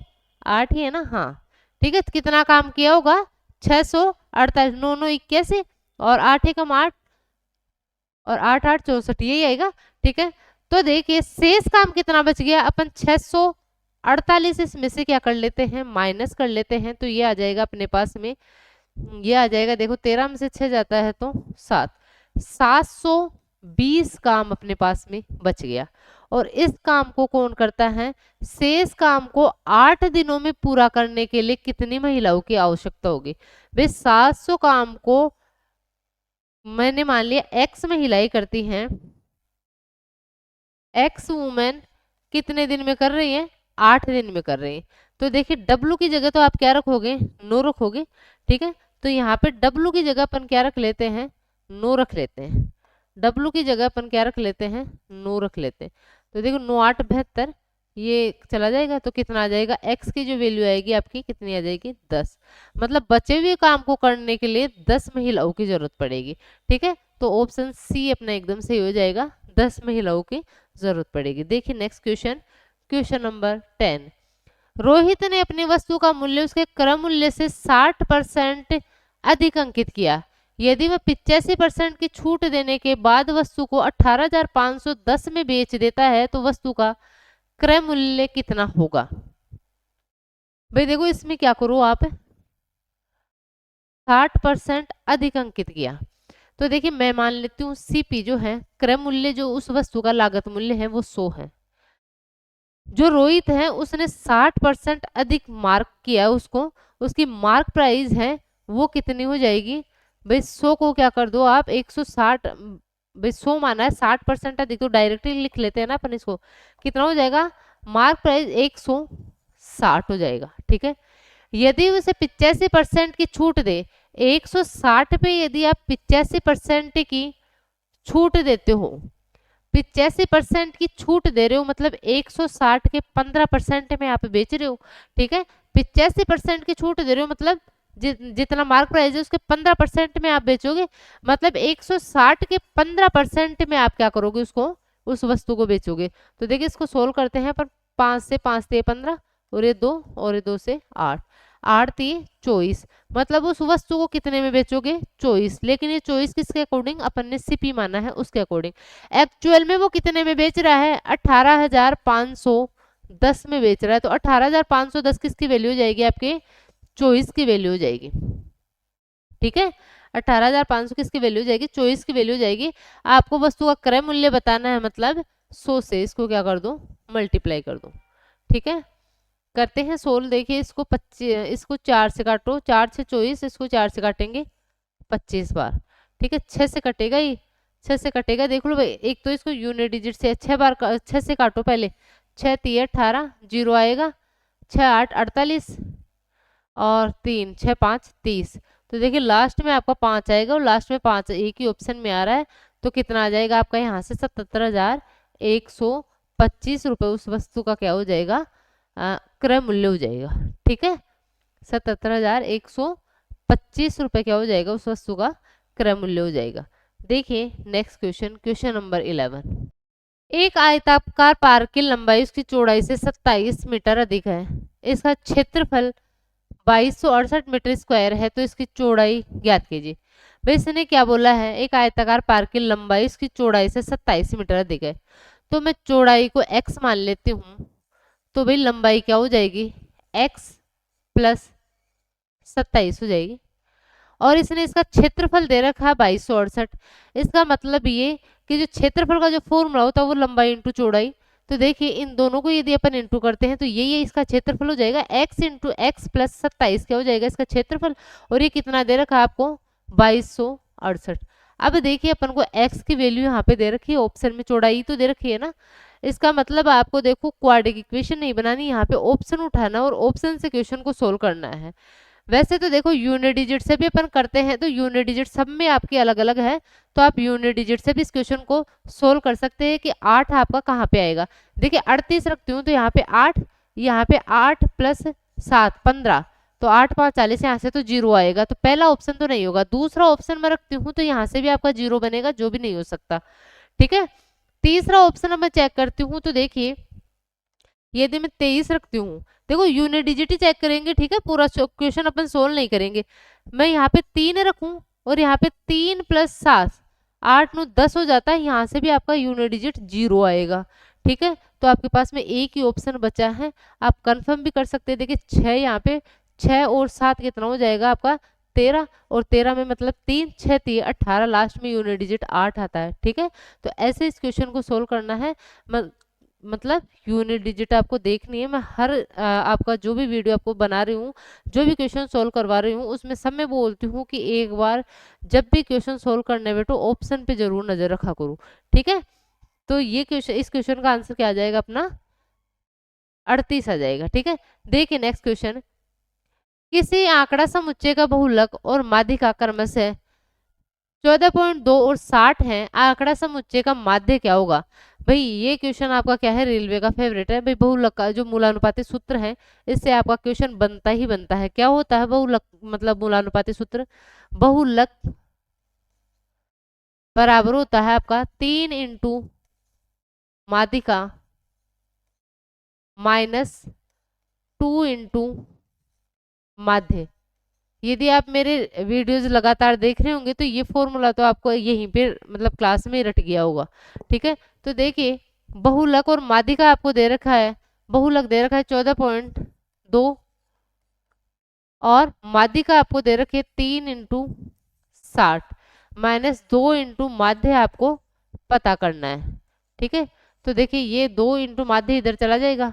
8 ही है ना, हाँ ठीक है। कितना काम किया होगा, 648, 9 9 81 और 8 एकम 8 और 8 8 64, यही आएगा, ठीक है। तो देखिए शेष काम कितना बच गया, अपन 648 इसमें से क्या कर लेते हैं, माइनस कर लेते हैं। तो ये आ जाएगा अपने पास में, ये आ जाएगा, देखो 13 में से 6 जाता है तो 7, 720 काम अपने पास में बच गया। और इस काम को कौन करता है, शेष काम को 8 दिनों में पूरा करने के लिए कितनी महिलाओं की आवश्यकता होगी। भाई 700 काम को मैंने मान लिया एक्स महिलाएं करती हैं, एक्स वुमेन कितने दिन में कर रही है, 8 दिन में कर रही है। तो देखिए डब्लू की जगह तो आप क्या रखोगे, नो रखोगे, ठीक है। तो यहाँ पे डब्लू की जगह अपन क्या रख लेते हैं, नो रख लेते हैं। डब्लू की जगह अपन क्या रख लेते हैं, नो रख लेते हैं। तो देखो 9 8 72, ये चला जाएगा तो कितना आ जाएगा, x की जो वैल्यू आएगी आपकी कितनी आ जाएगी 10। मतलब बचे हुए काम को करने के लिए 10 महिलाओं की जरूरत पड़ेगी। ठीक है, तो ऑप्शन सी अपना एकदम सही हो जाएगा, 10 महिलाओं की जरूरत पड़ेगी। देखिए next question, question number 10। Rohit ने अपनी वस्तु का मूल्य उसके क्रय मूल्य से 60% अधिक अंकित किया। यदि वह 85% की छूट देने के बाद वस्तु को 18,510 में बेच देता है तो वस्तु का क्रय मूल्य कितना होगा। भाई देखो इसमें क्या करो आप, 60% अधिक अंकित किया तो देखिए मैं मान लेती हूँ सीपी जो है क्रय मूल्य, जो उस वस्तु का लागत मूल्य है वो 100 है। जो रोहित है उसने 60% अधिक मार्क किया, उसको उसकी मार्क प्राइस है वो कितनी हो जाएगी। भाई 100 को क्या कर दो आप 160, भाई 100 माना है 60% अधिक तो डायरेक्टली लिख लेते हैं ना अपन इसको, कितना हो जाएगा मार्क प्राइस 160 हो जाएगा। ठीक है, यदि उसे 85% की छूट दे, 160 पे यदि आप 85% की छूट देते हो, 85% की छूट दे रहे हो मतलब 160 के 15% में आप बेच रहे हो। ठीक है, 85% की छूट दे रहे हो मतलब जितना मार्क प्राइस है उसके 15% में आप बेचोगे, मतलब 160 के 15% में आप क्या करोगे उसको, उस वस्तु को बेचोगे। तो देखिए इसको सोल्व करते हैं पर 5 से 5 से 15 और ये 2 और ये 2 से 8, 8 3 24, मतलब उस वस्तु को कितने में बेचोगे 24। लेकिन ये 24 किसके अकॉर्डिंग, अपन ने सीपी माना है उसके अकॉर्डिंग। एक्चुअल में वो कितने में बेच रहा है 18,510 में बेच रहा है, तो 18,510 किसकी वैल्यू हो जाएगी आपके 24 की वैल्यू हो जाएगी। ठीक है, 18,500 किसकी वैल्यू हो जाएगी 24 की वैल्यू हो जाएगी। आपको वस्तु का क्रय मूल्य बताना है मतलब 100 से इसको क्या कर दो मल्टीप्लाई कर दो। ठीक है, करते हैं सोल्व। देखिए इसको 25, इसको 4 से काटो, 4 से 24, इसको 4 से काटेंगे 25 बार। ठीक है, 6 से कटेगा ये, 6 से कटेगा, देख लो भाई एक तो इसको यूनिट डिजिट से 6 बार 6 से काटो पहले, 6 3 18 जीरो आएगा, 6 8 48 और 3 6 5 30। तो देखिए लास्ट में आपका 5 आएगा और लास्ट में 5 एक ही ऑप्शन में आ रहा है, तो कितना आ जाएगा आपका यहाँ से 77,125 रुपये उस वस्तु का क्या हो जाएगा क्रय मूल्य हो जाएगा। ठीक है, 77,125 रुपये क्या हो जाएगा उस वस्तु का क्रय मूल्य हो जाएगा। देखिए नेक्स्ट क्वेश्चन, क्वेश्चन नंबर 11। एक आयताकार पार्क की लंबाई उसकी चौड़ाई से 27 मीटर अधिक है, इसका क्षेत्रफल 2268 मीटर स्क्वायर है, तो इसकी चौड़ाई ज्ञात कीजिए। भाई इसने क्या बोला है, एक आयताकार पार्क की लंबाई उसकी चौड़ाई से 27 मीटर अधिक है, तो मैं चौड़ाई को x मान लेती हूँ, तो भाई लंबाई क्या हो जाएगी x प्लस 27 हो जाएगी। और इसने इसका क्षेत्रफल दे रखा है 2268, इसका मतलब ये कि जो क्षेत्रफल का जो फॉर्मूला होता है वो लंबाई इंटू चौड़ाई। तो देखिए इन दोनों को यदि अपन इंटू करते हैं तो ये इसका क्षेत्रफल हो जाएगा, x इंटू एक्स प्लस 27 क्या हो जाएगा इसका क्षेत्रफल, और ये कितना दे रखा है आपको 2268। अब देखिए अपन को x की वैल्यू यहाँ पे दे रखी है, ऑप्शन में चौड़ाई तो दे रखी है ना, इसका मतलब आपको देखो क्वाड्रेटिक इक्वेशन नहीं बनानी, यहाँ पे ऑप्शन उठाना और ऑप्शन से क्वेश्चन को सोल्व करना है। वैसे तो देखो यूनिट डिजिट से भी अपन करते हैं, तो यूनिट डिजिट सब में आपकी अलग अलग है, तो आप यूनिट डिजिट से भी इस क्वेश्चन को सोल्व कर सकते हैं कि 8 आपका कहाँ पे आएगा। देखिए 38 रखती हूँ तो यहाँ पे 8, यहाँ पे 8 प्लस 7 15, तो 8 5 40, यहाँ से तो 0 आएगा, तो पहला ऑप्शन तो नहीं होगा। दूसरा ऑप्शन में रखती हूँ तो यहाँ से भी आपका 0 बनेगा, जो भी नहीं हो सकता। ठीक है, तीसरा ऑप्शन अब मैं चेक करती हूँ, तो देखिए यदि मैं 23 रखती हूँ, देखो यूनिट डिजिट ही चेक करेंगे। ठीक है, पूरा क्वेश्चन अपन सोल्व नहीं करेंगे। मैं यहाँ पे 3 रखूं और यहाँ पे 3 प्लस 7 8 9 10 हो जाता है, यहाँ से भी आपका यूनिट डिजिट 0 आएगा। ठीक है, तो आपके पास में एक ही ऑप्शन बचा है, आप कंफर्म भी कर सकते हैं। देखिए 6 यहाँ पे 6 और 7 कितना हो जाएगा आपका 13, और 13 में मतलब 3 6 3 18, लास्ट में यूनिट डिजिट 8 आता है। ठीक है, तो ऐसे इस क्वेश्चन को सोल्व करना है, मतलब यूनिट डिजिट आपको देखनी है। मैं हर आपका जो भी वीडियो आपको बना रही हूँ, जो भी क्वेश्चन सोल्व करवा रही हूँ, उसमें सब में बोलती हूँ कि एक बार जब भी क्वेश्चन सोल्व करने बैठो ऑप्शन पे जरूर नजर रखा करो। ठीक है, तो ये क्वेश्चन, इस क्वेश्चन का आंसर क्या आ जाएगा अपना 38 आ जाएगा। ठीक है, देखिए नेक्स्ट क्वेश्चन, किसी आंकड़ा समुच्चय का बहुलक और माध्यिका क्रमशः 14.2 और 60 है, आंकड़ा समुच्चय का माध्य क्या होगा। भाई ये क्वेश्चन आपका क्या है, रेलवे का फेवरेट है भाई। बहुलक का जो मूलानुपाती सूत्र है, इससे आपका क्वेश्चन बनता ही बनता है। क्या होता है बहुलक, मतलब मूलानुपाती सूत्र? बहुलक बराबर होता है आपका 3 × माध्यिका -2 × माध्य। यदि आप मेरे वीडियोस लगातार देख रहे होंगे तो ये फॉर्मूला तो आपको यहीं पे मतलब क्लास में रट गया होगा। ठीक है, तो देखिए बहुलक और माध्यिका आपको दे रखा है। बहुलक दे रखा है 14.2 और माध्यिका आपको दे रखी है 3 × 60 -2 × माध्य आपको पता करना है। ठीक है, तो देखिए ये 2 × माध्य इधर चला जाएगा,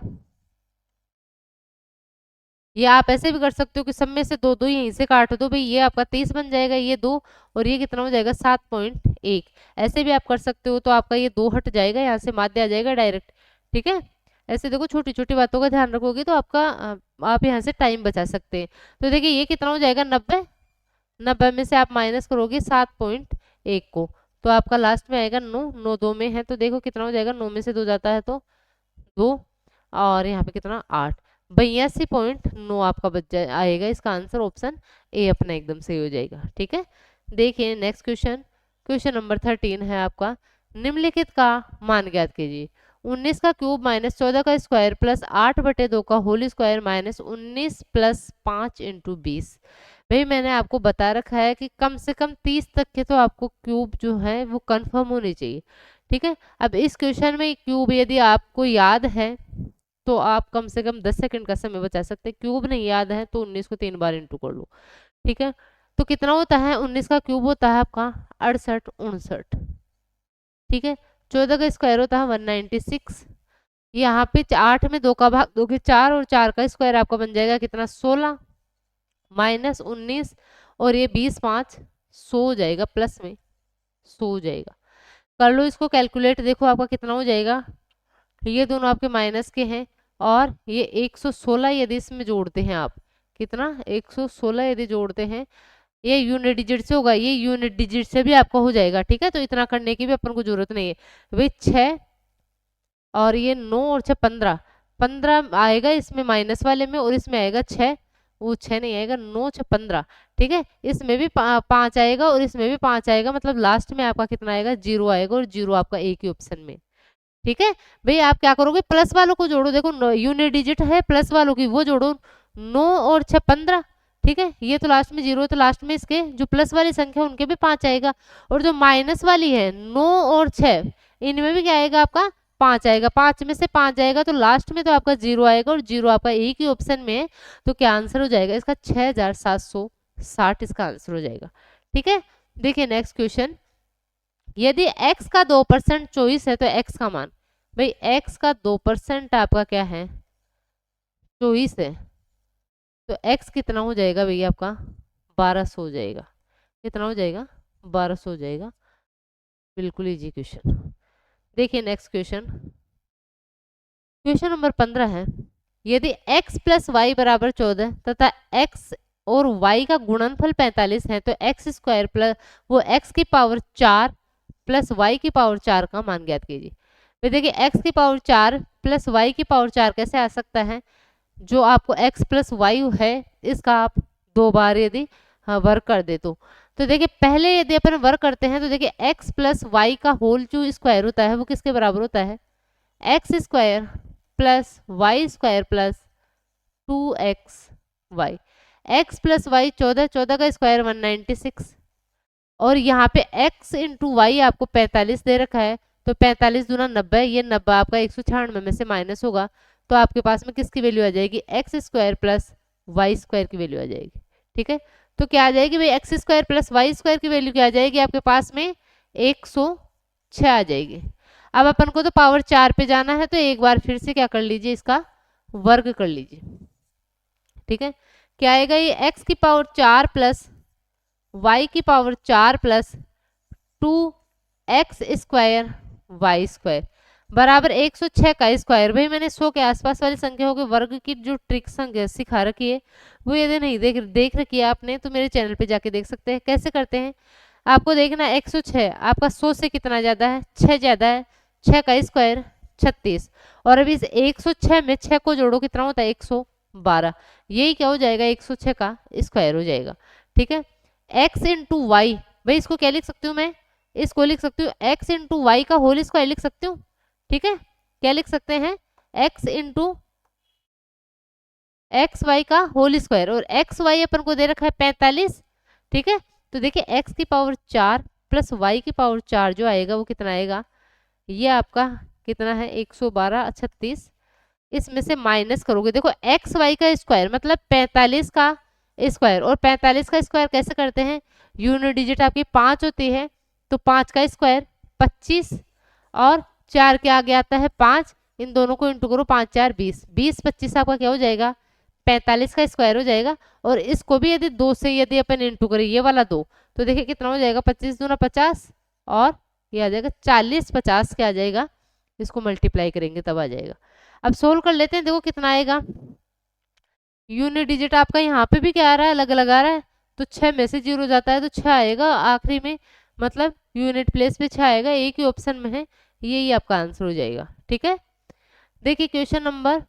या आप ऐसे भी कर सकते हो कि सब में से दो दो यहीं से काट दो भाई, ये आपका 30 बन जाएगा, ये 2 और ये कितना हो जाएगा 7.1। ऐसे भी आप कर सकते हो, तो आपका ये 2 हट जाएगा, यहाँ से माध्य आ जाएगा डायरेक्ट। ठीक है, ऐसे देखो छोटी छोटी बातों का ध्यान रखोगे तो आपका आप यहाँ से टाइम बचा सकते हैं। तो देखिए ये कितना हो जाएगा 90, 90 में से आप माइनस करोगे 7.1 को, तो आपका लास्ट में आएगा 9, 9 2 में है, तो देखो कितना हो जाएगा, 9 में से 2 जाता है तो 2, और यहाँ पे कितना 8, 82.9 आपका बच जाए आएगा। इसका आंसर ऑप्शन ए अपना एकदम सही हो जाएगा। ठीक है, देखिए नेक्स्ट क्वेश्चन, क्वेश्चन नंबर 13 है आपका, निम्नलिखित का मान ज्ञात कीजिए। 19 का क्यूब -14 का स्क्वायर प्लस 8/2 का होल स्क्वायर -19 + 5 × 20। भाई मैंने आपको बता रखा है कि कम से कम 30 तक के तो आपको क्यूब जो है वो कंफर्म होनी चाहिए। ठीक है, अब इस क्वेश्चन में क्यूब यदि आपको याद है तो आप कम से कम 10 सेकंड का समय बचा सकते हैं। क्यूब नहीं याद है तो 19 को 3 बार इंटू कर लो। ठीक है, तो कितना होता है 19 का क्यूब होता है आपका 68 69। ठीक है, 14 का स्क्वायर होता है 196। यहाँ पे 8 में 2 का भाग दोगे 4 और 4 का स्क्वायर आपका बन जाएगा कितना 16 -19 और ये 20 5 100 हो जाएगा, प्लस में 100 हो जाएगा। कर लो इसको कैलकुलेट, देखो आपका कितना हो जाएगा। ये दोनों आपके माइनस के हैं और ये 116 यदि इसमें जोड़ते हैं आप, कितना 116 यदि जोड़ते हैं, ये यूनिट डिजिट से होगा, ये यूनिट डिजिट से भी आपका हो जाएगा। ठीक है, तो इतना करने की भी अपन को जरूरत नहीं है भाई। 6 और ये 9 और 6 15, 15 आएगा इसमें माइनस वाले में और इसमें आएगा 6, वो 6 नहीं आएगा, 9 6 15। ठीक है, इसमें भी 5 आएगा और इसमें भी 5 आएगा, मतलब लास्ट में आपका कितना आएगा 0 आएगा, और 0 आपका एक ही ऑप्शन में। ठीक है भाई, आप क्या करोगे प्लस वालों को जोड़ो, देखो यूनिट डिजिट है प्लस वालों की, वो जोड़ो 9 और 6 15। ठीक है, ये तो लास्ट में 0 है तो लास्ट में इसके जो प्लस वाली संख्या उनके भी 5 आएगा, और जो माइनस वाली है 9 और 6 इनमें भी क्या आएगा आपका 5 आएगा, 5 में से 5 जाएगा तो लास्ट में तो आपका 0 आएगा, और 0 आपका एक ही ऑप्शन में है, तो क्या आंसर हो जाएगा इसका 6760 इसका आंसर हो जाएगा। ठीक है, देखिए नेक्स्ट क्वेश्चन, यदि x का 2% चॉइस है तो x का मान, भाई x का 2% आपका क्या है चॉइस है, तो x कितना हो जाएगा भैया आपका 1200 हो जाएगा। कितना हो जाएगा 1200 हो जाएगा। बिल्कुल इजी क्वेश्चन। देखिए नेक्स्ट क्वेश्चन, क्वेश्चन नंबर 15 है, यदि x + y = 14 तथा x और y का गुणनफल 45 है तो x² प्लस वो x की पावर 4 प्लस y की पावर 4 का मान ज्ञात कीजिए। तो देखिए x की पावर 4 प्लस y की पावर 4 कैसे आ सकता है, जो आपको x + y है इसका आप 2 बार यदि वर्क कर दे तो देखिए पहले यदि अपन वर्क करते हैं तो देखिए x + y का होल जो स्क्वायर होता है वो किसके बराबर होता है x² + y² + 2xy। x + y 14, 14 का स्क्वायर 196, और यहाँ पे x × y आपको 45 दे रखा है, तो 45 दूना 90, ये 90 आपका 196 में से माइनस होगा, तो आपके पास में किसकी वैल्यू आ जाएगी x² + y² की वैल्यू आ जाएगी। ठीक है, तो क्या आ जाएगी भाई x² + y² की वैल्यू क्या आ जाएगी आपके पास में 106 आ जाएगी। अब अपन को तो पावर 4 पे जाना है, तो एक बार फिर से क्या कर लीजिए इसका वर्ग कर लीजिए। ठीक है, क्या आएगा ये x की पावर 4 प्लस y की पावर 4 प्लस 2x² y² बराबर 106 का स्क्वायर। भाई मैंने 100 के आसपास वाली संख्याओं के वर्ग की जो ट्रिक सिखा रखी है वो यदि नहीं देख रखी है आपने तो मेरे चैनल पे जाके देख सकते हैं कैसे करते हैं। आपको देखना 106 आपका 100 से कितना ज्यादा है 6 ज्यादा है, 6 का स्क्वायर 36, और अभी इस 106 में 6 को जोड़ो कितना होता है 112, यही क्या हो जाएगा 106 का स्क्वायर हो जाएगा। ठीक है, x इंटू वाई, भाई इसको क्या लिख सकती हूँ मैं, इसको लिख सकती हूँ x इंटू वाई का होल स्क्वायर लिख सकती हूँ। ठीक है, क्या लिख सकते हैं, x इंटू एक्स वाई का होल स्क्वायर, और एक्स वाई अपन को दे रखा है 45। ठीक है, तो देखिए x की पावर 4 प्लस y की पावर 4 जो आएगा वो कितना आएगा, ये आपका कितना है 112 36, इसमें से माइनस करोगे, देखो एक्स वाई का स्क्वायर मतलब 45 का स्क्वायर, और 45 का स्क्वायर कैसे करते हैं, यूनिट डिजिट आपकी 5 होती है, तो 5 का स्क्वायर 25, और 4 के आगे आता है 5, इन दोनों को इंटू करो, 5 4 20, 20 25 आपका क्या हो जाएगा 45 का स्क्वायर हो जाएगा। और इसको भी यदि 2 से यदि अपन इंटू करें, ये वाला 2, तो देखिए कितना हो जाएगा 25 दूना 50, और ये आ जाएगा 40 50 क्या आ जाएगा, इसको मल्टीप्लाई करेंगे तब आ जाएगा। अब सोल्व कर लेते हैं, देखो कितना आएगा, यूनिट डिजिट आपका यहाँ पे भी क्या आ रहा है, अलग अलग आ रहा है, तो 6 में से 0 जाता है तो 6 आएगा आखिरी में, मतलब यूनिट प्लेस पे 6 आएगा, एक ही ऑप्शन में है, यही आपका आंसर हो जाएगा। ठीक है, देखिए क्वेश्चन नंबर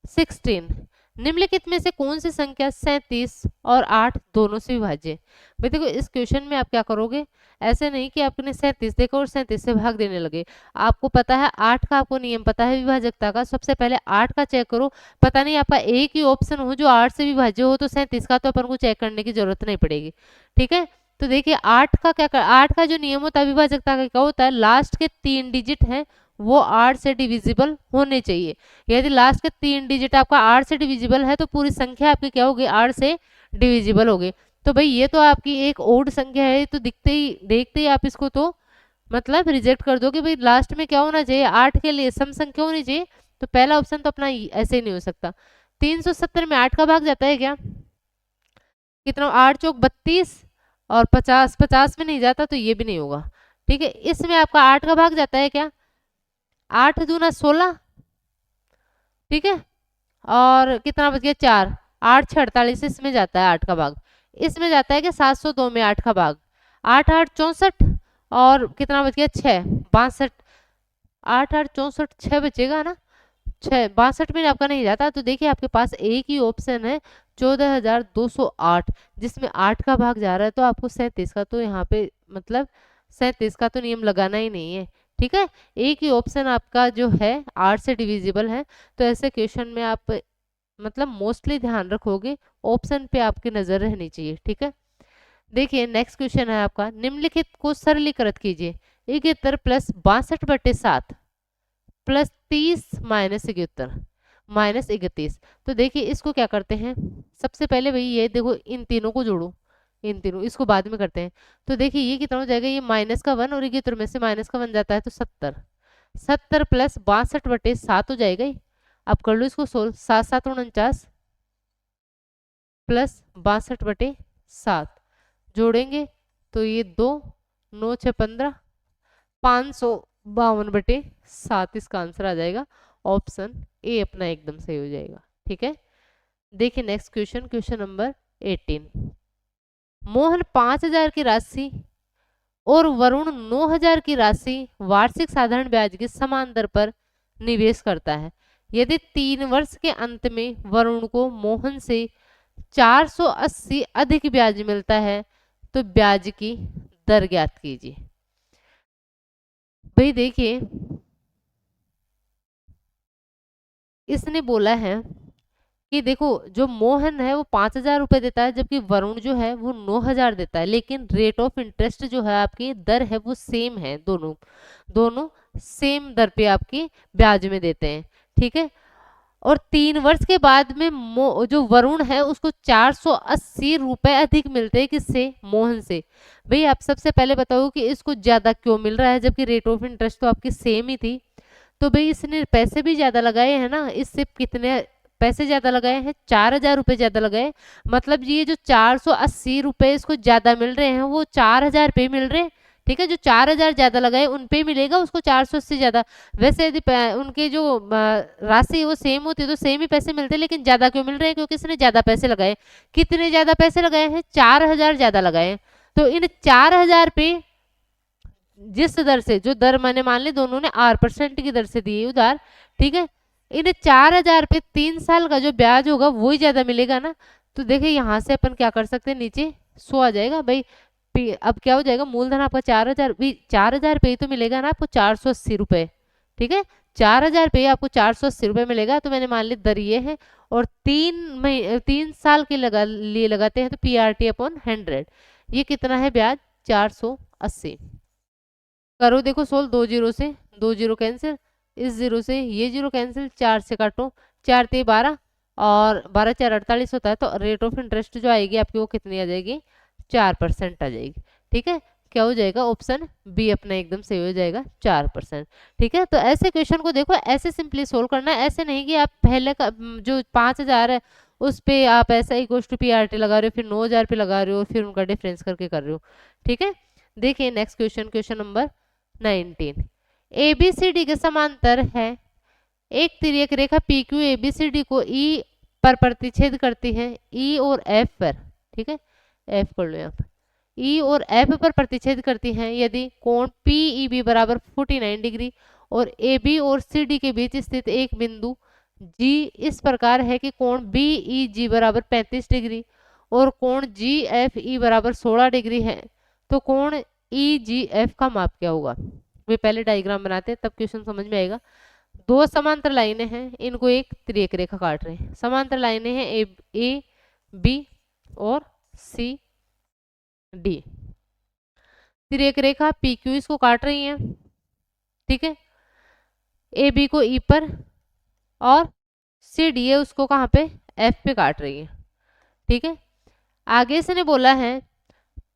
16, निम्नलिखित में से कौन सी संख्या 37 और 8 दोनों से विभाज्य है। भाई देखो इस क्वेश्चन में आप क्या करोगे, ऐसे नहीं कि आपने 37 देखा और 37 से भाग देने लगे, आपको पता है 8 का, आपको नियम पता है विभाजकता का, सबसे पहले 8 का चेक करो, पता नहीं आपका एक ही ऑप्शन हो जो 8 से विभाज्य हो, तो 37 का तो अपन को चेक करने की जरूरत नहीं पड़ेगी। ठीक है, तो देखिए 8 का क्या कर, 8 का जो नियम होता है विभाजकता का क्या होता है, लास्ट के 3 डिजिट हैं वो 8 से डिविजिबल होने चाहिए, यदि लास्ट के 3 डिजिट आपका 8 से डिविजिबल है तो पूरी संख्या आपकी क्या होगी 8 से डिविजिबल होगी। तो भाई ये तो आपकी एक ओड संख्या है, तो दिखते ही देखते ही आप इसको तो मतलब रिजेक्ट कर दो कि भाई लास्ट में क्या होना चाहिए 8 के लिए सम संख्या होनी चाहिए, तो पहला ऑप्शन तो अपना ऐसे ही नहीं हो सकता। 370 में 8 का भाग जाता है क्या, कितना 8 चौक 32, और 50 50 में नहीं जाता तो ये भी नहीं होगा। ठीक है, इसमें आपका 8 का भाग जाता है क्या, 8 दूना 16, ठीक है, और कितना बच गया 4, 8 6 48, इसमें जाता है 8 का भाग, इसमें जाता है कि 702 में 8 का भाग, 8 8 64, और कितना बच गया 6 62, 8 8 64 6 बचेगा ना, 6 62 में आपका नहीं जाता, तो देखिए आपके पास एक ही ऑप्शन है 14208 जिसमें 8 का भाग जा रहा है, तो आपको 37 का तो यहाँ पे मतलब 37 का तो नियम लगाना ही नहीं है। ठीक है, एक ही ऑप्शन आपका जो है 8 से डिविजिबल है, तो ऐसे क्वेश्चन में आप मतलब मोस्टली ध्यान रखोगे, ऑप्शन पे आपकी नजर रहनी चाहिए। ठीक है, देखिए नेक्स्ट क्वेश्चन है आपका, निम्नलिखित को सरलीकृत कीजिए, 71 प्लस 62/7 प्लस 30 माइनस 71 माइनस 31। तो देखिए इसको क्या करते हैं, सबसे पहले भाई ये देखो इन तीनों को जोड़ो, इन तीनों, इसको बाद में करते हैं, तो देखिए ये कितना हो जाएगा, ये माइनस का 1 और 71 में से माइनस का 1 जाता है तो 70, 70 प्लस 62/7 हो जाएगा ही। अब कर लो इसको सोल्व, 7 7 49 प्लस 62/7 जोड़ेंगे तो ये 2 9 6 15 552/7, इसका आंसर आ जाएगा ऑप्शन ए अपना एकदम सही हो जाएगा। ठीक है, देखिए next question, question number 18, Mohan 5000 की राशि और वरुण 9000 की राशि वार्षिक साधारण ब्याज की समान दर पर निवेश करता है, यदि 3 वर्ष के अंत में वरुण को मोहन से 480 अधिक ब्याज मिलता है तो ब्याज की दर ज्ञात कीजिए। भाई देखिए इसने बोला है कि देखो जो मोहन है वो 5000 रुपए देता है, जबकि वरुण जो है वो 9000 देता है, लेकिन रेट ऑफ इंटरेस्ट जो है आपकी दर है वो सेम है, दोनों दोनों सेम दर पे आपकी ब्याज में देते हैं। ठीक है, और 3 वर्ष के बाद में जो वरुण है उसको 480 रुपए अधिक मिलते हैं, किससे, मोहन से। भाई आप सबसे पहले बताओ कि इसको ज्यादा क्यों मिल रहा है, जबकि रेट ऑफ इंटरेस्ट तो आपकी सेम ही थी। तो भाई इसने पैसे भी ज्यादा लगाए हैं ना, इससे कितने पैसे ज्यादा लगाए हैं, 4000 रुपए ज्यादा लगाए, मतलब ये जो 480 रुपए इसको ज्यादा मिल रहे हैं वो 4000 पे मिल रहे हैं। ठीक है, जो 4000 ज्यादा लगाए उन पे मिलेगा उसको 480 ज्यादा। वैसे यदि उनके जो राशि वो सेम होती तो सेम ही पैसे मिलते, लेकिन ज्यादा क्यों मिल रहे हैं, क्योंकि इसने ज्यादा पैसे लगाए। कितने ज्यादा पैसे लगाए हैं, 4000 ज्यादा लगाए हैं। तो इन 4000 पे जिस दर से, जो दर मैंने मान ली दोनों ने R% की दर से दी है उधार, ठीक है, इन्हें 4,000 पे 3 साल का जो ब्याज होगा वही ज्यादा मिलेगा ना। तो देखिए यहाँ से अपन क्या कर सकते हैं, नीचे 100 आ जाएगा भाई। अब क्या हो जाएगा, मूलधन आपका 4,000, भी 4,000 पे ही तो मिलेगा ना आपको 480 रुपए, ठीक है, 4,000 पे आपको 480 रुपए मिलेगा। तो मैंने मान ली दर ये है, और 3 साल के लिए लगाते हैं तो PRT/100, ये कितना है ब्याज, 480। करो देखो सोल्व, 2 जीरो से 2 जीरो कैंसिल, इस जीरो से ये जीरो कैंसिल, 4 से काटो, 4 ते 12, और 12 4 48 होता है। तो रेट ऑफ इंटरेस्ट जो आएगी आपकी वो कितनी आ जाएगी, 4% आ जाएगी, ठीक है। क्या हो जाएगा, ऑप्शन बी अपना एकदम सही हो जाएगा, 4%, ठीक है। तो ऐसे क्वेश्चन को देखो ऐसे सिंपली सोल्व करना है, ऐसे नहीं कि आप पहले का जो 5,000 है उस पे आप ऐसा इक्वल टू PRT लगा रहे हो, फिर 9,000 पे लगा रहे हो, फिर उनका डिफरेंस करके कर रहे हो, ठीक है। देखिए next question, question number 19। ABCD के समांतर है एक तिर्यक रेखा PQ ABCD को E पर प्रतिच्छेद करती है, E और F पर, ठीक है, F कर लो यहाँ पर, E और F पर प्रतिच्छेद करती हैं यदि कोण PEB बराबर 49 डिग्री और AB और CD के बीच स्थित एक बिंदु G इस प्रकार है कि कोण BEG बराबर 35 डिग्री और कोण GFE बराबर 16 डिग्री है, तो कोण EGF का माप क्या होगा। वे पहले डायग्राम बनाते हैं तब क्वेश्चन समझ में आएगा। दो समांतर लाइनें हैं, इनको एक तिर्यक रेखा काट रहे हैं। समांतर लाइनें हैं ए बी और सी डी। तिर्यक रेखा पी क्यू इसको काट रही है, ठीक है, ए बी को ई पर और सी डी है उसको कहाँ पे, एफ पे काट रही है, ठीक है। आगे इसने बोला है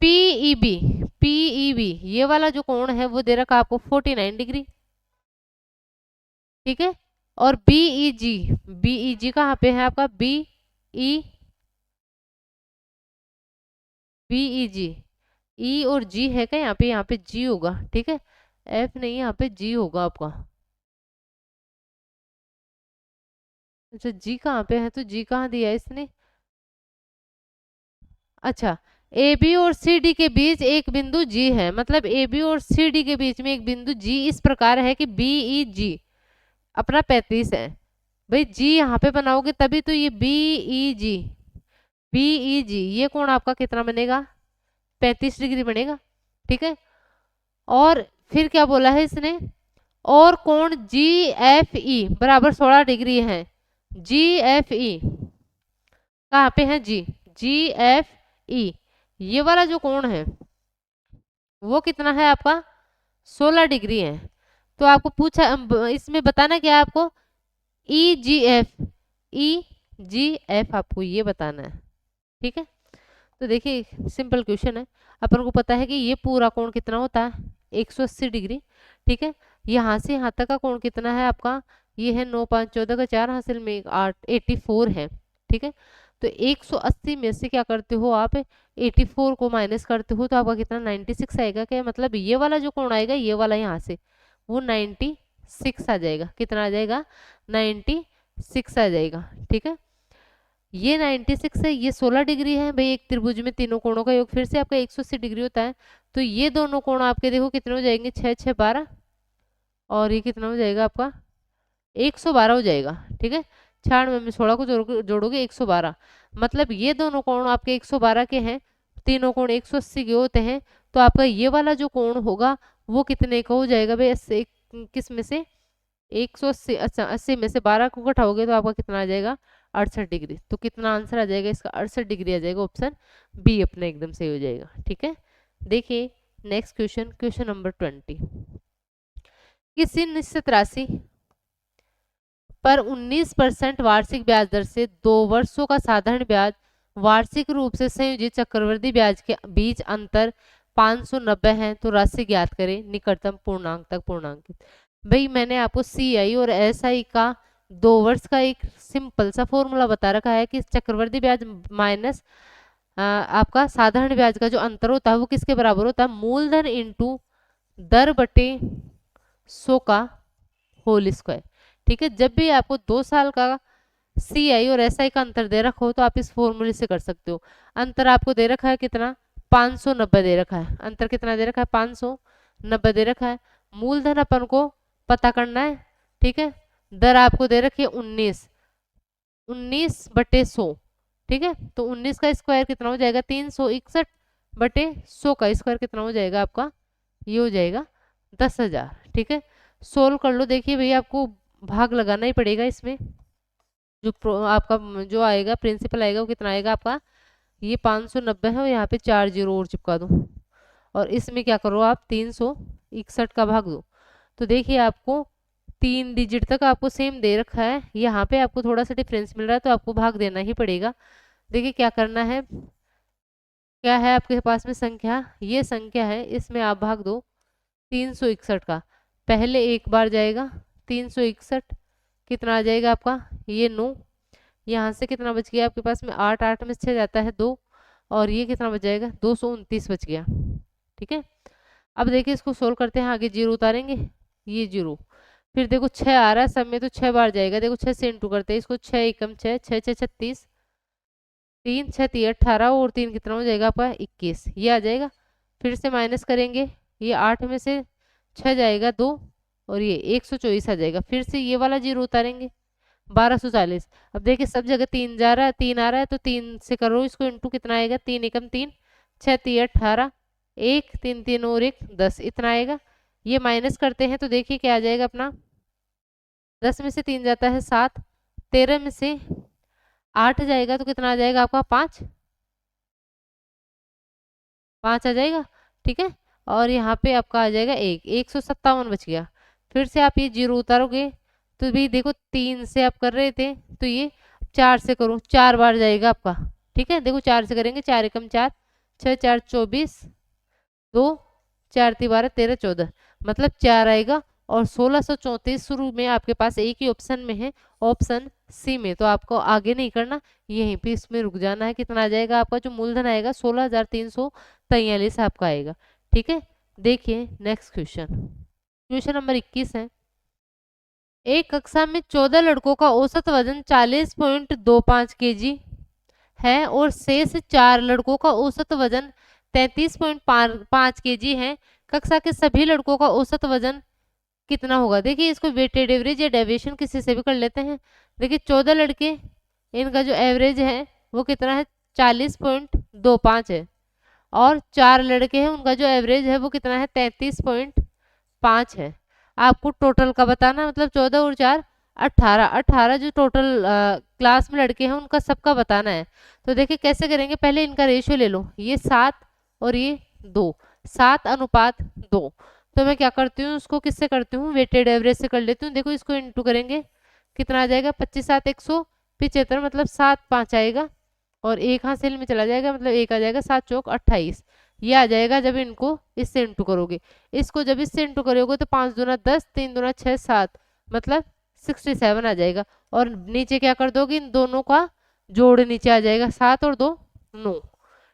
पीईबी, पीईबी ये वाला जो कोण है वो दे रखा आपको 49 डिग्री, ठीक है, और बीईजी, बीईजी कहाँ पे है आपका, बीईजी, ई और जी है क्या यहाँ पे जी होगा, ठीक है, एफ नहीं यहाँ पे जी होगा आपका। अच्छा जी कहाँ पे है, तो जी कहाँ दिया है इसने, अच्छा ए बी और सी डी के बीच एक बिंदु जी है, मतलब ए बी और सी डी के बीच में एक बिंदु जी इस प्रकार है कि बी ई जी अपना 35 है। भाई जी यहाँ पे बनाओगे तभी तो ये बी ई जी ये कोण आपका कितना बनेगा, 35 डिग्री बनेगा, ठीक है। और फिर क्या बोला है इसने, और कोण जी एफ ई बराबर 16 डिग्री है। जी एफ ई कहाँ पे है, जी एफ ई ये वाला जो कोण है वो कितना है आपका, 16 डिग्री है। तो आपको पूछा इसमें बताना क्या है आपको, ई जी एफ आपको ये बताना है, ठीक है। तो देखिए सिंपल क्वेश्चन है, अपन को पता है कि ये पूरा कोण कितना होता है, 180 डिग्री, ठीक है। यहाँ से यहाँ तक का कोण कितना है आपका, ये है 9 5 14 का 4 हासिल में 8 84 है, ठीक है। तो 180 में से क्या करते हो आप, 84 को माइनस करते हो तो आपका कितना 96 आएगा, क्या मतलब ये वाला जो कोण आएगा ये वाला यहाँ से वो 96 आ जाएगा, कितना आ जाएगा 96 आ जाएगा, ठीक है। ये 96 है, ये 16 डिग्री है भाई, एक त्रिभुज में तीनों कोणों का योग फिर से आपका 180 डिग्री होता है। तो ये दोनों कोण आपके देखो कितने हो जाएंगे, 6 6 12, और ये कितना हो जाएगा आपका 112 हो जाएगा, ठीक है। 96 में 16 को जोड़ोगे 112, मतलब ये दोनों कोण आपके 112 के हैं, तीनों कोण 180 के होते हैं। तो आपका ये वाला जो कोण होगा वो कितने का हो जाएगा भाई, किस में से 180, अच्छा 80 में से 12 को घटाओगे तो आपका कितना आ जाएगा 68 डिग्री। तो कितना आंसर आ जाएगा इसका, 68 डिग्री आ जाएगा, ऑप्शन बी अपना एकदम सही हो जाएगा, ठीक है। देखिए नेक्स्ट क्वेश्चन, क्वेश्चन नंबर 20। किसी निश्चित राशि पर 19% वार्षिक ब्याज दर से 2 वर्षों का साधारण ब्याज वार्षिक रूप से संयोजित चक्रवृद्धि ब्याज के बीच अंतर 590 है, तो राशि ज्ञात करें निकटतम पूर्णांक तक पूर्णांकित। भाई मैंने आपको CI और SI का 2 वर्ष का एक सिंपल सा फॉर्मूला बता रखा है कि चक्रवृद्धि ब्याज माइनस आपका साधारण ब्याज का जो अंतर होता है वो किसके बराबर होता है, मूलधन इंटू दर बटे 100 का होल स्क्वायर, ठीक है। जब भी आपको 2 साल का CI और SI का अंतर दे रखा हो तो आप इस फॉर्मूले से कर सकते हो। अंतर आपको दे रखा है कितना, 590 दे रखा है, अंतर कितना दे रखा है 90 दे रखा है। मूलधन अपन को पता करना है, ठीक है। दर आपको दे रखी है 19, 19/100, ठीक है। तो 19 का स्क्वायर कितना हो जाएगा, 361/100 का स्क्वायर कितना हो जाएगा आपका, ये हो जाएगा 10,000, ठीक है। सोल्व कर लो। देखिए भैया आपको भाग लगाना ही पड़ेगा इसमें। आपका जो आएगा प्रिंसिपल आएगा वो कितना आएगा आपका, ये 590 है और यहाँ पे 4 जीरो और चिपका दो और इसमें क्या करो आप 361 का भाग दो। तो देखिए आपको 3 डिजिट तक आपको सेम दे रखा है, यहाँ पे आपको थोड़ा सा डिफरेंस मिल रहा है तो आपको भाग देना ही पड़ेगा। देखिए क्या करना है, क्या है आपके पास में संख्या, ये संख्या है, इसमें आप भाग दो 361 का। पहले एक बार जाएगा 361, कितना आ जाएगा आपका, ये 9, यहाँ से कितना बच गया आपके पास में 8, 8 में 6 जाता है 2 और ये कितना बच जाएगा 229 बच गया, ठीक है। अब देखिए इसको सोल्व करते हैं, आगे जीरो उतारेंगे, ये जीरो, फिर देखो 6 आ रहा है सब में तो 6 बार जाएगा। देखो 6 से इंटू करते हैं इसको, 6 एकम 6, 6 6 36, 3 6 3 18 और 3 कितना हो जाएगा आपका 21, ये आ जाएगा। फिर से माइनस करेंगे, ये 8 में से 6 जाएगा 2 और ये 124 आ जाएगा। फिर से ये वाला जीरो उतारेंगे 1240। अब देखिए सब जगह 3 जा रहा है, 3 आ रहा है तो 3 से करो इसको इंटू, कितना आएगा 3 एकम 3, 6 3 18, 1 3 3 और 1 10, इतना आएगा। ये माइनस करते हैं तो देखिए क्या आ जाएगा अपना, 10 में से 3 जाता है 7, 13 में से 8 जाएगा तो कितना आ जाएगा आपका 5, 5 आ जाएगा, ठीक है। और यहाँ पे आपका आ जाएगा 157 बच गया। फिर से आप ये जीरो उतारोगे तो भी देखो 3 से आप कर रहे थे तो ये 4 से करो, 4 बार जाएगा आपका, ठीक है। देखो 4 से करेंगे, 4 एकम 4, 6 4 24, 2 4 3 12 13 14, मतलब 4 आएगा। और 1634 शुरू में आपके पास एक ही ऑप्शन में है, ऑप्शन सी में, तो आपको आगे नहीं करना, यहीं पे इसमें रुक जाना है। कितना आ जाएगा आपका जो मूलधन आएगा 16,343 आपका आएगा, ठीक है। देखिए नेक्स्ट क्वेश्चन, क्वेश्चन नंबर 21 है। एक कक्षा में 14 लड़कों का औसत वजन 40.25 kg है और शेष 4 लड़कों का औसत वजन 33.5 kg है। कक्षा के सभी लड़कों का औसत वजन कितना होगा। देखिए इसको वेटेड एवरेज या डेविएशन किसी से भी कर लेते हैं। देखिए 14 लड़के, इनका जो एवरेज है वो कितना है 40.25 है और 4 लड़के हैं उनका जो एवरेज है वो कितना है 33.5 है। आपको टोटल का बताना, मतलब 14 और 4 18, 18 जो टोटल क्लास में लड़के हैं उनका सबका बताना है। तो देखिए कैसे करेंगे, पहले इनका रेशियो ले लो, ये 7 और ये 2, 7:2। तो मैं क्या करती हूँ, उसको किससे करती हूँ, वेटेड एवरेज से कर लेती हूँ। देखो इसको इंटू करेंगे, कितना आ जाएगा 25 7 175, मतलब 7 5 आएगा और एक हासिल में चला जाएगा, मतलब एक आ जाएगा, 7 चौक 28, ये आ जाएगा जब इनको इससे इंटू करोगे। इसको जब इससे इंटू करोगे तो 5 दूना 10, 3 दूना 6 7, मतलब 67 आ जाएगा। और नीचे क्या कर दोगे, इन दोनों का जोड़ नीचे आ जाएगा, 7 और 2 9,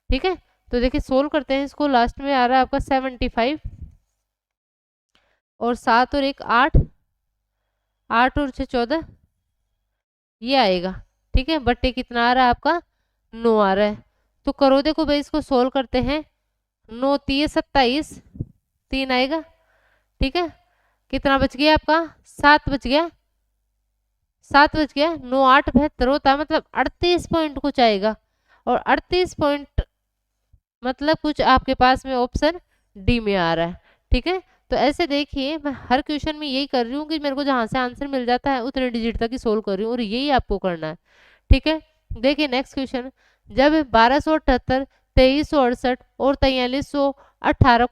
ठीक है। तो देखिए सोल्व करते हैं इसको, लास्ट में आ रहा है आपका 75 और 7 और 1 8, 8 और 6 14, ये आएगा, ठीक है। बट्टे कितना आ रहा है आपका 9 आ रहा है। तो करो देखो भाई, इसको सोल्व करते हैं, 9 3 27, 3 आएगा, ठीक है। कितना बच गया आपका 7 बच गया, 7 बच गया, 9 8 72 होता है, मतलब 38 पॉइंट कुछ आएगा। और 38 पॉइंट मतलब कुछ आपके पास में ऑप्शन डी में आ रहा है, ठीक है। तो ऐसे देखिए मैं हर क्वेश्चन में यही कर रही हूँ कि मेरे को जहाँ से आंसर मिल जाता है उतने डिजिट तक ही सोल्व कर रही हूँ और यही आपको करना है, ठीक है। देखिए नेक्स्ट क्वेश्चन, जब 1278, 2368 और 4318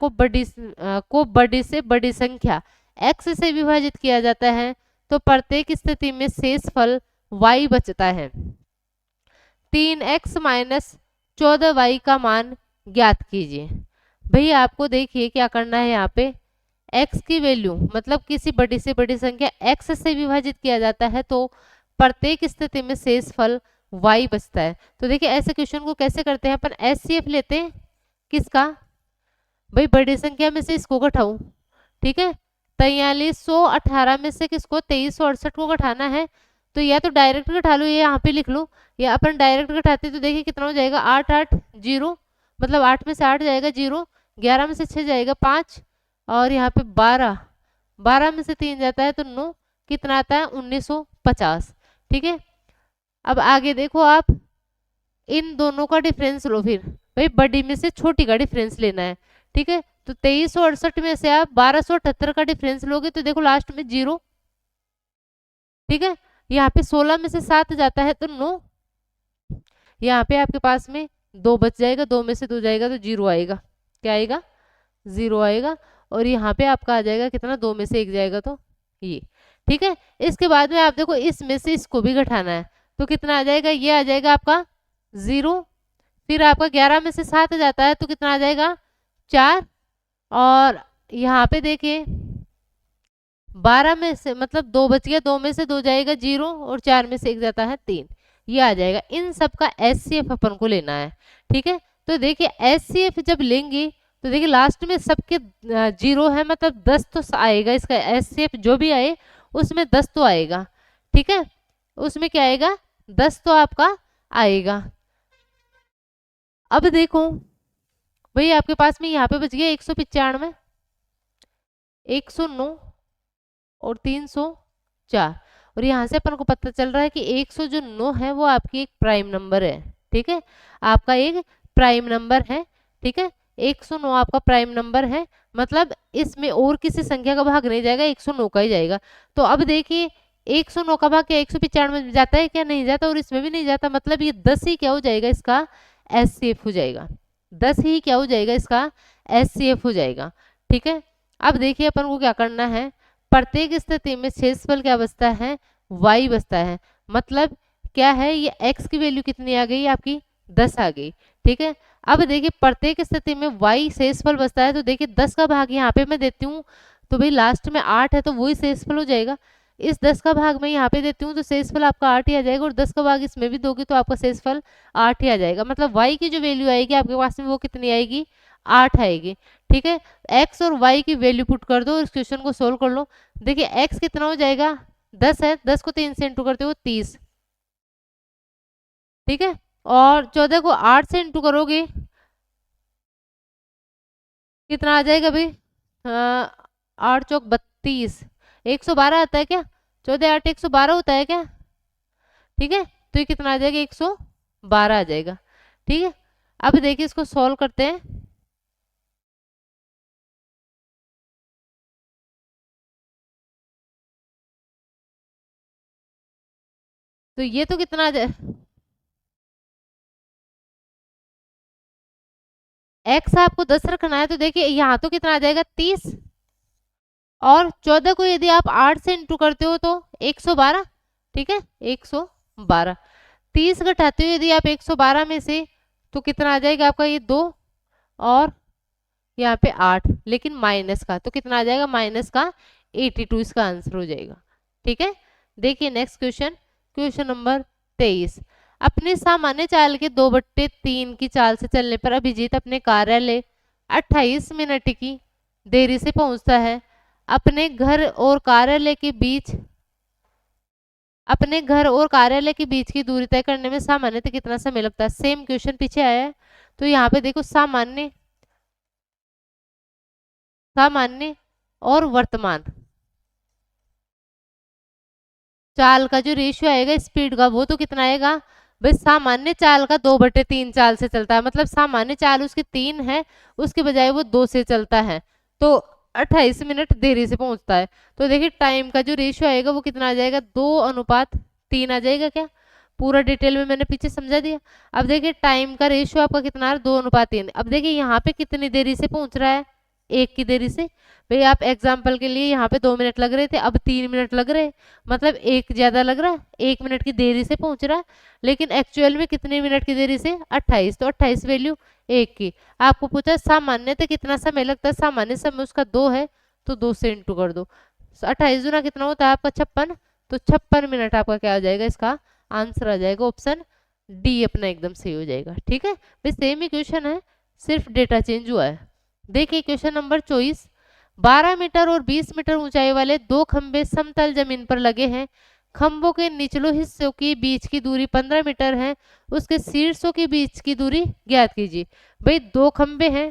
को बड़ी से बड़ी संख्या x से विभाजित किया जाता है तो प्रत्येक स्थिति में शेष फल y बचता है। 3x माइनस 14y का मान ज्ञात कीजिए। भैया आपको देखिए क्या करना है, यहाँ पे x की वैल्यू, मतलब किसी बड़ी से बड़ी संख्या x से विभाजित किया जाता है तो प्रत्येक स्थिति में शेष फल y बचता है। तो देखिए ऐसे क्वेश्चन को कैसे करते हैं अपन, एचसीएफ लेते हैं किसका, भाई बड़ी संख्या में से इसको घटाऊं, ठीक है। 4318 में से किसको 2368 को घटाना है, तो या तो डायरेक्ट घटा लो या यहाँ पे लिख लो, या अपन डायरेक्ट घटाते तो देखिए कितना हो जाएगा 8 8 0, मतलब 8 में से 8 जाएगा 0, 11 में से 6 जाएगा 5 और यहाँ पे 12, 12 में से 3 जाता है तो 9, कितना आता है 1950। ठीक है, अब आगे देखो आप, इन दोनों का डिफरेंस लो, फिर भाई बड़ी में से छोटी का डिफरेंस लेना है। ठीक है, तो 2368 में से आप 1278 का डिफरेंस लोगे तो देखो लास्ट में 0। ठीक है, यहाँ पे 16 में से 7 जाता है तो 9, यहाँ पे आपके पास में 2 बच जाएगा, 2 में से 2 जाएगा तो 0 आएगा। क्या आएगा? 0 आएगा। और यहाँ पे आपका आ जाएगा कितना, 2 में से 1 जाएगा तो ये। ठीक है, इसके बाद में आप देखो इसमें से इसको भी घटाना है तो कितना आ जाएगा, ये आ जाएगा आपका 0। फिर आपका 11 में से 7 जाता है तो कितना आ जाएगा 4। और यहाँ पे देखिए 12 में से मतलब 2 बच गया, 2 में से 2 जाएगा 0 और 4 में से 1 जाता है 3, ये आ जाएगा। इन सब का एचसीएफ अपन को लेना है। ठीक है, तो देखिए एचसीएफ जब लेंगे तो देखिए लास्ट में सबके 0 है, मतलब 10 तो आएगा इसका एचसीएफ, जो भी आए उसमें 10 तो आएगा। ठीक है, उसमें क्या आएगा, 10 तो आपका आएगा। अब देखो भाई आपके पास में यहाँ पे बच गया 195, 109 और 304। और यहाँ से अपन को पता चल रहा है कि 109 है वो आपकी एक प्राइम नंबर है। ठीक है, आपका एक प्राइम नंबर है। ठीक है, 109 आपका प्राइम नंबर है, मतलब इसमें और किसी संख्या का भाग नहीं जाएगा, 109 का ही जाएगा। तो अब देखिए 109 का भाग क्या 195 में जाता है? क्या नहीं जाता, और इसमें भी नहीं जाता, मतलब ये 10 ही क्या हो जाएगा, इसका एचसीएफ हो जाएगा। 10 ही क्या हो जाएगा, इसका एचसीएफ हो जाएगा। ठीक है, अब देखिए अपन को क्या करना है, प्रत्येक स्थिति में शेषफल क्या बचता है, y बचता है। मतलब क्या है, ये x की वैल्यू कितनी आ गई आपकी, 10 आ गई। ठीक है, अब देखिए प्रत्येक स्थिति में y शेषफल बचता है, तो देखिए 10 का भाग यहाँ पे मैं देती हूँ तो भाई लास्ट में 8 है तो वही शेषफल हो जाएगा। इस 10 का भाग मैं यहाँ पे देती हूँ तो शेषफल आपका 8 ही आ जाएगा, और 10 का भाग इसमें भी दोगे तो आपका शेषफल 8 ही आ जाएगा। मतलब y की जो वैल्यू आएगी आपके पास में वो कितनी आएगी, 8 आएगी। ठीक है, x और y की वैल्यू पुट कर दो और इस क्वेश्चन को सोल्व कर लो। देखिए x कितना हो जाएगा, 10 है, 10 को 3 से इंटू करते हो 30। ठीक है, और 14 को 8 से इंटू करोगे कितना आ जाएगा भाई, 8 चौक 32, 112 आता है क्या, 14 8 112 होता है क्या। ठीक है, तो ये कितना आ जाएगा, 112 आ जाएगा। ठीक है, अब देखिए इसको सॉल्व करते हैं। तो ये तो कितना आ जाए, x आपको 10 रखना है तो देखिए यहाँ तो कितना आ जाएगा 30, और 14 को यदि आप 8 से इंटू करते हो तो 112। ठीक है, 112, 30 घटाते हो यदि आप 112 में से तो कितना आ जाएगा आपका, ये 2 और यहाँ पे 8, लेकिन माइनस का, तो कितना आ जाएगा माइनस का 82, इसका आंसर हो जाएगा। ठीक है, देखिए नेक्स्ट क्वेश्चन, क्वेश्चन नंबर 23। अपने सामान्य चाल के 2/3 की चाल से चलने पर अभिजीत अपने कार्यालय 28 मिनट की देरी से पहुंचता है। अपने घर और कार्यालय के बीच की दूरी तय करने में सामान्यतः कितना समय लगता है। सेम क्वेश्चन पीछे आया है, तो यहाँ पे देखो सामान्य और वर्तमान चाल का जो रेशियो आएगा स्पीड का, वो तो कितना आएगा भाई, सामान्य चाल का 2/3 चाल से चलता है, मतलब सामान्य चाल उसकी 3 है, उसके बजाय वो 2 से चलता है, तो 28 मिनट देरी से पहुंचता है। तो देखिए टाइम का जो रेशियो आएगा वो कितना आ जाएगा, 2:3 आ जाएगा। क्या पूरा डिटेल में मैंने पीछे समझा दिया। अब देखिए टाइम का रेशियो आपका कितना है, 2:3। अब देखिए यहाँ पे कितनी देरी से पहुंच रहा है, 1 की देरी से। भाई आप एग्जाम्पल के लिए यहाँ पे 2 मिनट लग रहे थे, अब 3 मिनट लग रहे हैं, मतलब 1 ज्यादा लग रहा है, 1 मिनट की देरी से पहुंच रहा है। लेकिन एक्चुअल में कितने मिनट की देरी से, 28, तो 28 वैल्यू 1 की। आपको पूछा सामान्यतः कितना समय लगता है, सामान्य समय उसका 2 है तो 2 से इंटू कर दो, 28 गुना कितना होता है आपका 56, तो 56 मिनट आपका क्या आ जाएगा, इसका आंसर आ जाएगा ऑप्शन डी अपना एकदम सही हो जाएगा। ठीक है भाई, सेम ही क्वेश्चन है, सिर्फ डेटा चेंज हुआ है। देखिए क्वेश्चन नंबर 24। 12 मीटर और 20 मीटर ऊंचाई वाले 2 खंबे समतल जमीन पर लगे हैं। खंभों के निचले हिस्सों के बीच की दूरी 15 मीटर है, उसके शीर्षों के बीच की दूरी ज्ञात कीजिए। भाई 2 खंबे हैं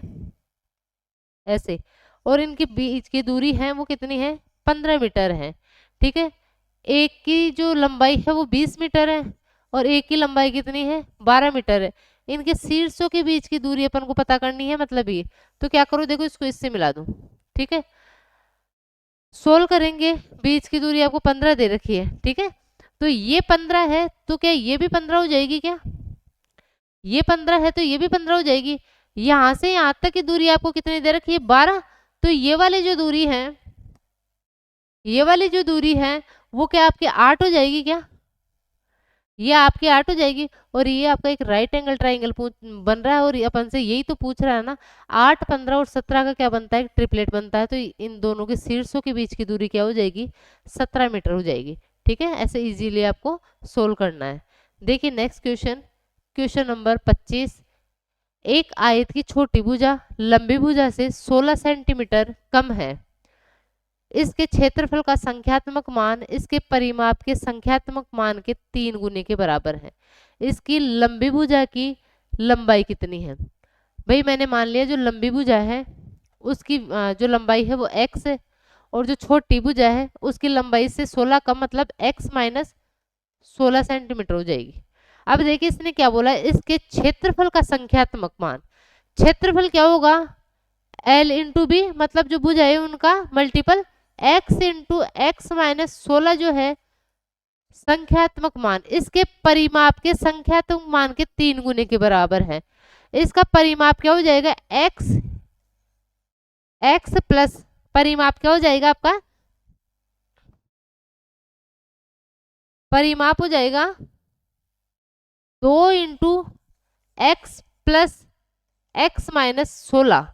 ऐसे, और इनके बीच की दूरी है वो कितनी है, 15 मीटर है। ठीक है, एक की जो लंबाई है वो 20 मीटर है और एक की लंबाई कितनी है, 12 मीटर है। इनके शीर्षों के बीच की दूरी अपन को पता करनी है, मतलब ये। तो क्या करो, देखो इसको इससे मिला दूं। ठीक है, सोल्व करेंगे, बीच की दूरी आपको 15 दे रखी है। ठीक है, तो ये 15 है तो क्या ये भी 15 हो जाएगी क्या, ये 15 है तो ये भी 15 हो जाएगी। यहां से यहां तक की दूरी आपको कितनी दे रखी है, 12। तो ये वाली जो दूरी है, ये वाली जो दूरी है वो क्या आपकी 8 हो जाएगी क्या, ये आपकी 8 हो जाएगी। और ये आपका एक राइट एंगल ट्राइंगल बन रहा है और अपन से यही तो पूछ रहा है ना। 8, 15 और 17 का क्या बनता है, ट्रिपलेट बनता है। तो इन दोनों के शीर्षों के बीच की दूरी क्या हो जाएगी, 17 मीटर हो जाएगी। ठीक है, ऐसे इजीली आपको सोल्व करना है। देखिए नेक्स्ट क्वेश्चन, क्वेश्चन नंबर 25। एक आयत की छोटी भुजा लंबी भुजा से 16 सेंटीमीटर कम है। इसके क्षेत्रफल का संख्यात्मक मान इसके परिमाप के संख्यात्मक मान के 3 गुने के बराबर है। इसकी लंबी भुजा की लंबाई कितनी है। भाई मैंने मान लिया जो लंबी भुजा है उसकी जो लंबाई है वो x है, और जो छोटी भुजा है उसकी लंबाई से 16 कम, मतलब x माइनस 16 सेंटीमीटर हो जाएगी। अब देखिए इसने क्या बोला, इसके क्षेत्रफल का संख्यात्मक मान। क्षेत्रफल क्या होगा, L इंटू बी, मतलब जो भुजा है उनका multiple x into x minus 16 जो है संख्यात्मक मान इसके परिमाप के संख्यात्मक मान के 3 गुने के बराबर है। इसका परिमाप क्या हो जाएगा, x प्लस परिमाप क्या हो जाएगा आपका, परिमाप हो जाएगा 2 into x plus x minus 16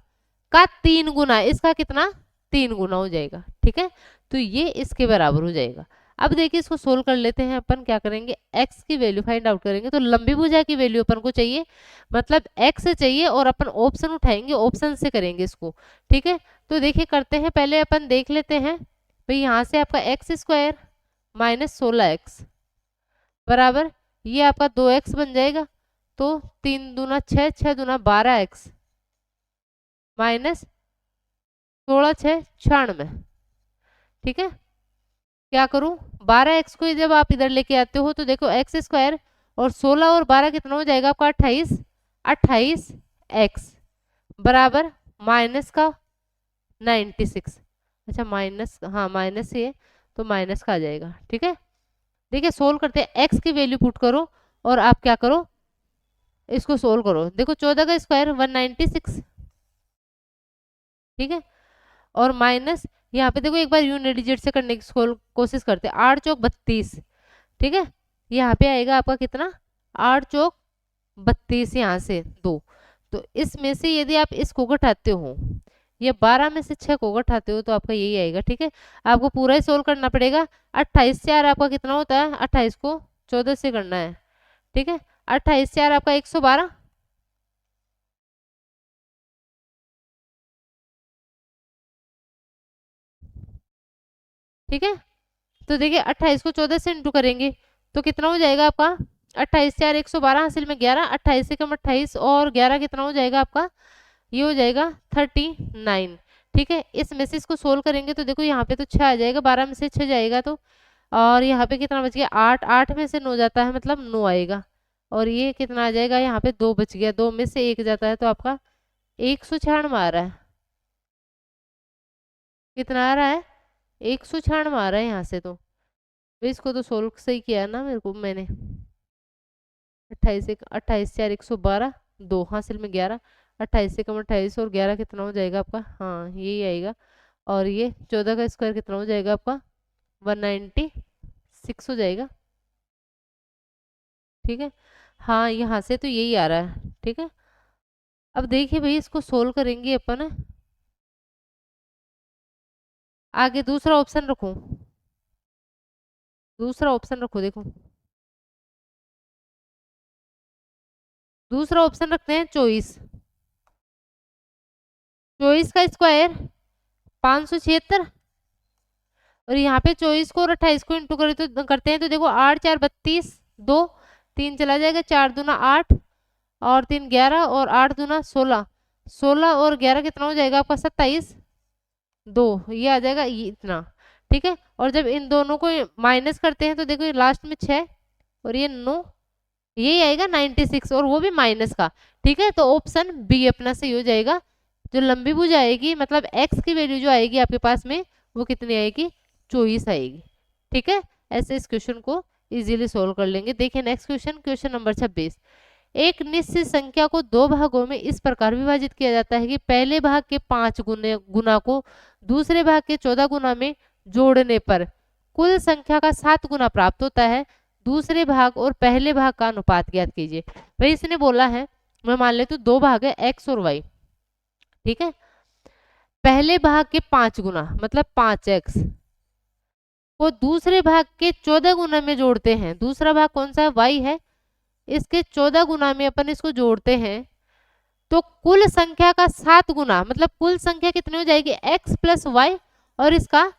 का 3 गुना, इसका कितना 3 गुना हो जाएगा। ठीक है, तो ये इसके बराबर हो जाएगा। अब देखिए इसको सोल्व कर लेते हैं। अपन क्या करेंगे, x की वैल्यू फाइंड आउट करेंगे। तो लंबी भुजा की वैल्यू अपन को चाहिए, मतलब x चाहिए, और अपन ऑप्शन उठाएंगे, ऑप्शन से करेंगे इसको। ठीक है, तो देखिए करते हैं, पहले अपन देख लेते हैं। भाई यहाँ से आपका एक्स स्क्वायर माइनस 16x बराबर ये आपका 2x बन जाएगा। तो 3 दूना 6, 6 दूना 12x माइनस 16 6 96। ठीक है, क्या करूं, 12x को जब आप इधर लेके आते हो तो देखो एक्स स्क्वायर और 16 और 12 कितना हो जाएगा आपका 28, 28x बराबर माइनस का 96। अच्छा माइनस, हाँ माइनस ये, तो माइनस का आ जाएगा। ठीक है, देखिए सोल्व करते हैं, x की वैल्यू पुट करो और आप क्या करो, इसको सोल्व करो। देखो 14 का स्क्वायर 196। ठीक है, और माइनस यहाँ पे देखो एक बार यूनिट डिजिट से करने की कोशिश करते हैं, 8 चौक 32। ठीक है, यहाँ पे आएगा आपका कितना, 8 चौक 32, यहाँ से 2। तो इसमें से यदि आप इसको घटाते हो, ये 12 में से 6 को घटाते हो, तो आपका यही आएगा। ठीक है, आपको पूरा ही सोल्व करना पड़ेगा। 28 4 आपका कितना होता है, 28 को 14 से करना है। ठीक है, 28 4 आपका 112। ठीक है, तो देखिए 28 को 14 से इंटू करेंगे तो कितना हो जाएगा आपका, 28 4 112 हासिल में 11, 28 से कम 28 और 11 कितना हो जाएगा आपका, ये हो जाएगा 39। ठीक है, इस में से इसको सोल्व करेंगे तो देखो यहाँ पे तो 6 आ जाएगा, 12 में से 6 जाएगा तो, और यहाँ पे कितना बच गया 8, 8 में से 9 जाता है मतलब 9 आएगा। और ये कितना आ जाएगा, यहाँ पे 2 बच गया, 2 में से 1 जाता है तो आपका 196 आ रहा है। कितना आ रहा है, 196 आ रहा है यहाँ से। तो इसको तो सोल्व सही किया ना मेरे को मैंने। 28 से 28 4 112, 2 हासिल में 11, 28 से कम 28 और 11 कितना हो जाएगा आपका, हाँ यही आएगा। और ये 14 का स्क्वायर कितना हो जाएगा आपका, 196 हो जाएगा। ठीक है, हाँ यहाँ से तो यही आ रहा है। ठीक है, अब देखिए भाई इसको सोल्व करेंगे अपन। आगे दूसरा ऑप्शन रखूं, दूसरा ऑप्शन रखो, देखो दूसरा ऑप्शन रखते हैं 24। 24 का स्क्वायर 576, और यहाँ पे 24 को और 28 को इंटू करें तो करते हैं तो देखो 8 4 32, 2 3 चला जाएगा, 4 दूना 8 और 3 11 और 8 दूना 16, 16 और 11 कितना हो जाएगा आपका 27। 2, ये आ जाएगा ये इतना, ठीक है। और जब इन दोनों को माइनस करते हैं तो देखो ये लास्ट में 6 और ये 9, यही आएगा 96 और वो भी माइनस का, ठीक है। तो ऑप्शन बी अपना सही हो जाएगा। जो लंबी भुजा आएगी मतलब एक्स की वैल्यू जो आएगी आपके पास में वो कितनी आएगी, 24 आएगी, ठीक है। ऐसे इस क्वेश्चन को इजीली सोल्व कर लेंगे। देखिए नेक्स्ट क्वेश्चन, क्वेश्चन नंबर 26। एक निश्चित संख्या को दो भागों में इस प्रकार विभाजित किया जाता है कि पहले भाग के 5 गुना को दूसरे भाग के 14 गुना में जोड़ने पर कुल संख्या का 7 गुना प्राप्त होता है। दूसरे भाग और पहले भाग का अनुपात ज्ञात कीजिए। भाई इसने बोला है, मैं मान लेती हूँ दो भाग है एक्स और वाई, ठीक है। पहले भाग के 5 गुना मतलब 5x को दूसरे भाग के 14 गुना में जोड़ते हैं। दूसरा भाग कौन सा है, y है, इसके 14 गुना में अपन इसको जोड़ते हैं तो कुल संख्या का 7 गुना मतलब कुल संख्या कितनी हो जाएगी x प्लस वाई और इसका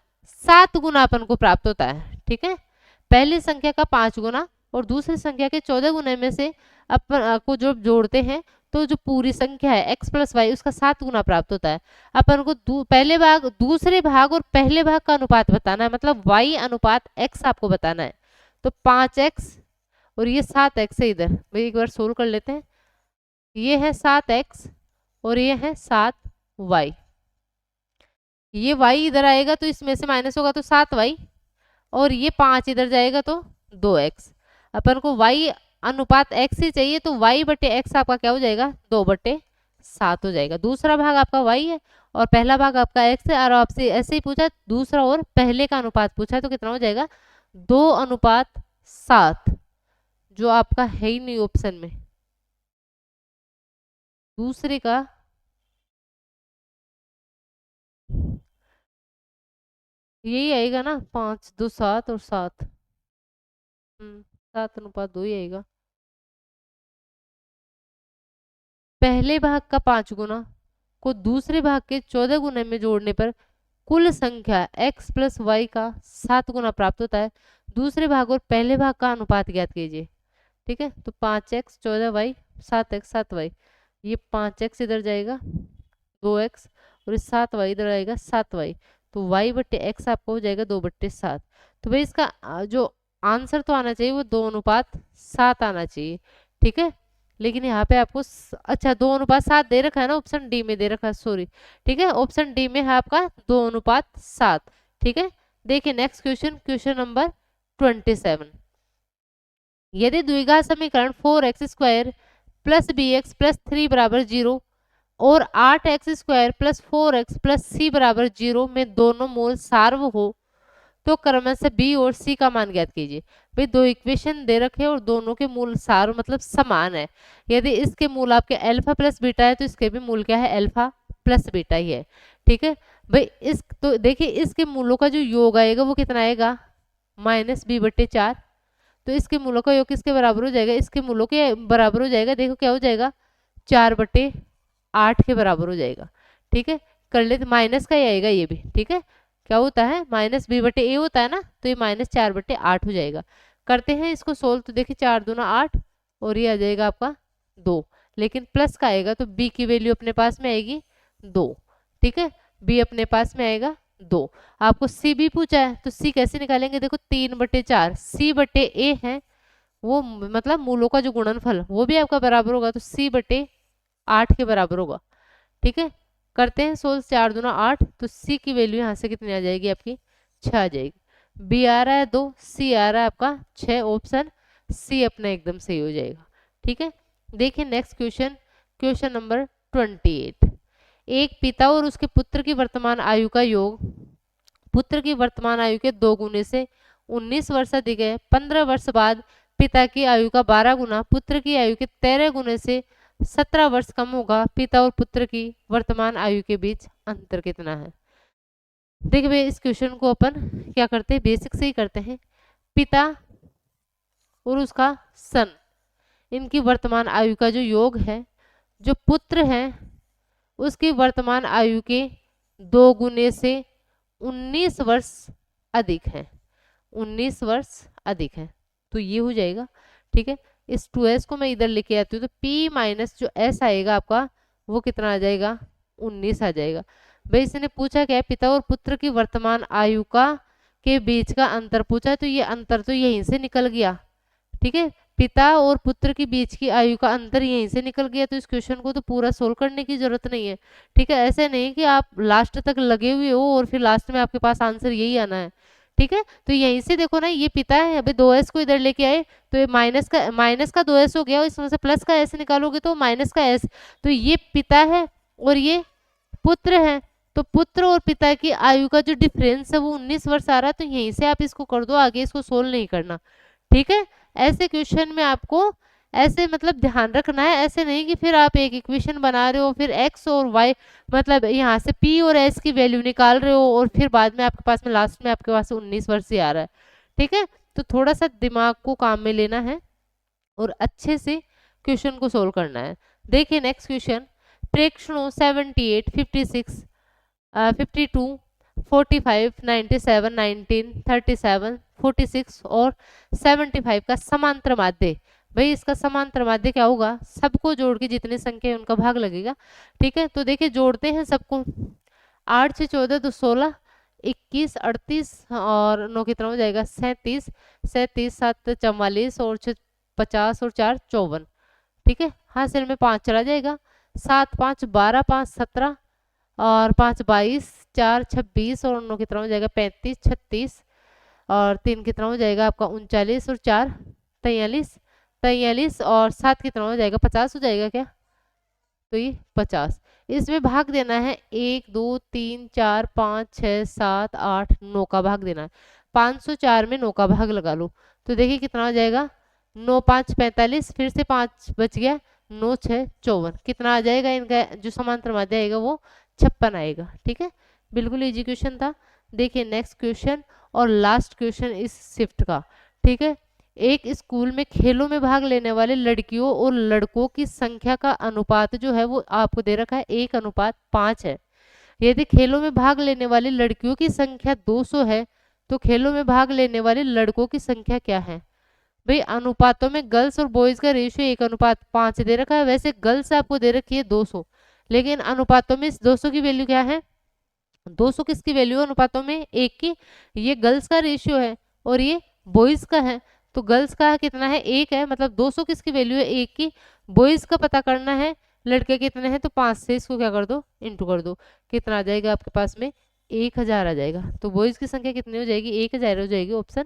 7 गुना अपन को प्राप्त होता है, ठीक है। पहली संख्या का 5 गुना और दूसरी संख्या के 14 गुना में से अपन को जो जोड़ते हैं तो जो पूरी संख्या है x प्लस वाई उसका 7 गुना प्राप्त होता है। अपन को पहले भाग दूसरे भाग और पहले भाग का अनुपात बताना है, मतलब y अनुपात x आपको बताना है। तो 5x और ये 7x है इधर, भाई एक बार सोल्व कर लेते हैं। ये है 7x और ये है 7y, ये y इधर आएगा तो इसमें से माइनस होगा तो 7y और ये 5 इधर जाएगा तो 2x। अपन को y अनुपात x ही चाहिए तो y बटे x आपका क्या हो जाएगा 2/7 हो जाएगा। दूसरा भाग आपका y है और पहला भाग आपका x है और आपसे ऐसे ही पूछा दूसरा और पहले का अनुपात पूछा तो कितना हो जाएगा 2/7, जो आपका है ही नहीं ऑप्शन में। दूसरे का यही आएगा ना, 5 2 7 और 7, 7/2 ही आएगा। पहले भाग का 5 गुना को दूसरे भाग के 14 गुना में जोड़ने पर कुल संख्या x प्लस वाई का 7 गुना प्राप्त होता है। दूसरे भाग और पहले भाग का अनुपात ज्ञात कीजिए, ठीक है। तो 5x 14y 7x 7y, ये 5x इधर जाएगा 2x और इस 7y इधर आएगा 7y, तो y बट्टे x आपका हो जाएगा 2/7। तो भाई इसका जो आंसर तो आना चाहिए वो 2:7 आना चाहिए, ठीक है। लेकिन यहाँ पे आपको अच्छा 2:7 दे रखा है ना, ऑप्शन डी में दे रखा है, सॉरी, ठीक है। ऑप्शन डी में है आपका 2:7, ठीक है। देखिए नेक्स्ट क्वेश्चन, क्वेश्चन नंबर 27। यदि द्विघात समीकरण 4x² प्लस bx प्लस 3 बराबर 0 और 8x² plus 4x plus c बराबर 0 में दोनों मूल सार्व हो तो क्रमशः से b और c का मान ज्ञात कीजिए। भाई दो इक्वेशन दे रखे और दोनों के मूल सार्व मतलब समान है। यदि इसके मूल आपके अल्फा प्लस बीटा है तो इसके भी मूल क्या है, अल्फा प्लस बीटा ही है, ठीक है। भाई इस तो देखिए इसके मूलों का जो योग आएगा वो कितना आएगा -b/4, तो इसके मूलों का योग किसके बराबर हो जाएगा, इसके मूलों के बराबर हो जाएगा। देखो क्या हो जाएगा 4/8 के बराबर हो जाएगा, ठीक है। कर लेते, माइनस का ही आएगा ये भी, ठीक है। क्या होता है -b/a होता है ना, तो ये -4/8 हो जाएगा। करते हैं इसको सोल्व, तो देखिए 4 दूना 8 और ये आ जाएगा आपका 2, लेकिन प्लस का आएगा तो b की वैल्यू अपने पास में आएगी 2, ठीक है। b अपने पास में आएगा 2। आपको c भी पूछा है तो c कैसे निकालेंगे, देखो 3/4 c/a है वो, मतलब मूलों का जो गुणनफल वो भी आपका बराबर होगा तो c/8 के बराबर होगा, ठीक है। करते हैं सोल्व, 4 दूना 8 तो c की वैल्यू यहाँ से कितनी आ जाएगी आपकी 6 आ जाएगी। b आ रहा है 2, c आ रहा है आपका 6, ऑप्शन c अपना एकदम सही हो जाएगा, ठीक है। देखिए नेक्स्ट क्वेश्चन, क्वेश्चन नंबर 28। एक पिता और उसके पुत्र की वर्तमान आयु का योग पुत्र की वर्तमान आयु के 2 गुने से 19 वर्ष अधिक है। 15 वर्ष बाद पिता की आयु का 12 गुना पुत्र की आयु के 13 गुने से 17 वर्ष कम होगा। पिता और पुत्र की वर्तमान आयु के बीच अंतर कितना है। देखिए भैया इस क्वेश्चन को अपन क्या करते हैं, बेसिक से ही करते हैं। पिता और उसका सन, इनकी वर्तमान आयु का जो योग है, जो पुत्र है उसकी वर्तमान आयु के 2 गुने से 19 वर्ष अधिक है, 19 वर्ष अधिक है, तो ये हो जाएगा, ठीक है। इस 2s को मैं इधर लेके आती हूँ तो p माइनस जो s आएगा आपका वो कितना आ जाएगा 19 आ जाएगा। भाई इसने पूछा क्या है, पिता और पुत्र की वर्तमान आयु का के बीच का अंतर पूछा, तो ये अंतर तो यहीं से निकल गया। ठीक है, पिता और पुत्र के बीच की आयु का अंतर यहीं से निकल गया, तो इस क्वेश्चन को तो पूरा सोल्व करने की जरूरत नहीं है। ठीक है, ऐसे नहीं कि आप लास्ट तक लगे हुए हो और फिर लास्ट में आपके पास आंसर यही आना है। ठीक है, तो यहीं से देखो ना, ये पिता है, अभी 2s को इधर लेके आए तो ये माइनस का 2s हो गया, और इसमें से प्लस का s निकालोगे तो माइनस का s। तो ये पिता है और ये पुत्र है, तो पुत्र और पिता की आयु का जो डिफरेंस है वो 19 वर्ष आ रहा है, तो यहीं से आप इसको कर दो, आगे इसको सोल्व नहीं करना। ठीक है, ऐसे क्वेश्चन में आपको ऐसे मतलब ध्यान रखना है, ऐसे नहीं कि फिर आप एक इक्वेशन बना रहे हो, फिर x और y मतलब यहाँ से p और s की वैल्यू निकाल रहे हो, और फिर बाद में आपके पास में लास्ट में आपके पास 19 वर्ष ही आ रहा है। ठीक है, तो थोड़ा सा दिमाग को काम में लेना है और अच्छे से क्वेश्चन को सोल्व करना है। देखिए नेक्स्ट क्वेश्चन, प्रेक्षणों 78, 56, 52, 45, 97, 19, 37, 46 और 75 का समांतर माध्य। भाई इसका समांतर माध्य क्या होगा, सबको जोड़ के जितनी संख्या है उनका भाग लगेगा। ठीक है, तो देखिए जोड़ते हैं सबको, 8 से 14 तो 16, 21, 38 और 9 कितना हो जाएगा 37, 37 7 44 और 50 और 4 54। ठीक है, हासिल में 5 चला जाएगा, 7 5 12, 5 17 और 5 22, 4 26 और 9 कितना हो जाएगा 35, 36 और 3 कितना हो जाएगा आपका 39 और 4 43, 43 और 7 कितना हो जाएगा 50 हो जाएगा क्या, तो ये 50। इसमें भाग देना है 1 2 3 4 5 6 7 8 9 का भाग देना है। 504 में 9 का भाग लगा लो, तो देखिए कितना हो जाएगा, 9 5 45, फिर से 5 बच गया, 9 6 54, कितना आ जाएगा इनका जो समांतर माध्य आएगा वो 56 आएगा। ठीक है, बिल्कुल इजी क्वेश्चन था। देखिए नेक्स्ट क्वेश्चन और लास्ट क्वेश्चन इस शिफ्ट का। ठीक है, एक स्कूल में खेलों में भाग लेने वाले लड़कियों और लड़कों की संख्या का अनुपात जो है वो आपको दे रखा है 1:5 है। यदि खेलों में भाग लेने वाली लड़कियों की संख्या 200 है, तो खेलों में भाग लेने वाले लड़कों की संख्या क्या है। भाई अनुपातों में गर्ल्स और बॉयज का रेशियो 1:5 दे रखा है, वैसे गर्ल्स आपको दे रखी है 200, लेकिन अनुपातों में इस 200 की वैल्यू क्या है, 200 किसकी वैल्यू है अनुपातों में, 1 की। ये गर्ल्स का रेशियो है और ये बॉयज का है, तो गर्ल्स का कितना है 1 है, मतलब 200 किसकी वैल्यू है 1 की। बॉयज का पता करना है, लड़के कितने हैं, तो 5 से इसको क्या कर दो इंटू कर दो, कितना आ जाएगा आपके पास में 1000 आ जाएगा। तो बॉयज की संख्या कितनी हो जाएगी 1000 हो जाएगी, ऑप्शन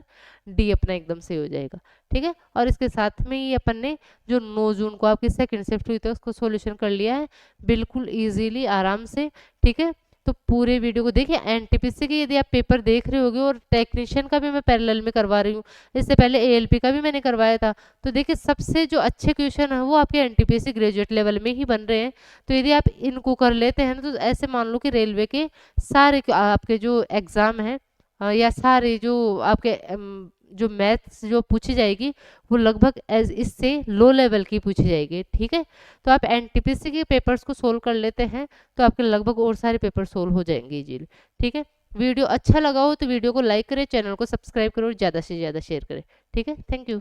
डी अपना एकदम से हो जाएगा। ठीक है, और इसके साथ में ही अपन ने जो 9 जून को आपकी सेकंड शिफ्ट हुई थी उसको सॉल्यूशन कर लिया है बिल्कुल इजीली आराम से। ठीक है, तो पूरे वीडियो को देखिए, एनटीपीसी के यदि आप पेपर देख रहे होगे, और टेक्नीशियन का भी मैं पैरेलल में करवा रही हूँ, इससे पहले एएलपी का भी मैंने करवाया था, तो देखिए सबसे जो अच्छे क्वेश्चन है वो आपके एनटीपीसी ग्रेजुएट लेवल में ही बन रहे हैं। तो यदि आप इनको कर लेते हैं तो ऐसे मान लो कि रेलवे के सारे आपके जो एग्जाम है या सारे जो आपके जो मैथ्स जो पूछी जाएगी वो लगभग एज इससे लो लेवल की पूछी जाएगी। ठीक है, तो आप एनटीपीसी के पेपर्स को सोल्व कर लेते हैं तो आपके लगभग और सारे पेपर सोल्व हो जाएंगे इजीली। ठीक है, वीडियो अच्छा लगा हो तो वीडियो को लाइक करें, चैनल को सब्सक्राइब करें और ज़्यादा से ज़्यादा शेयर करें। ठीक है, थैंक यू।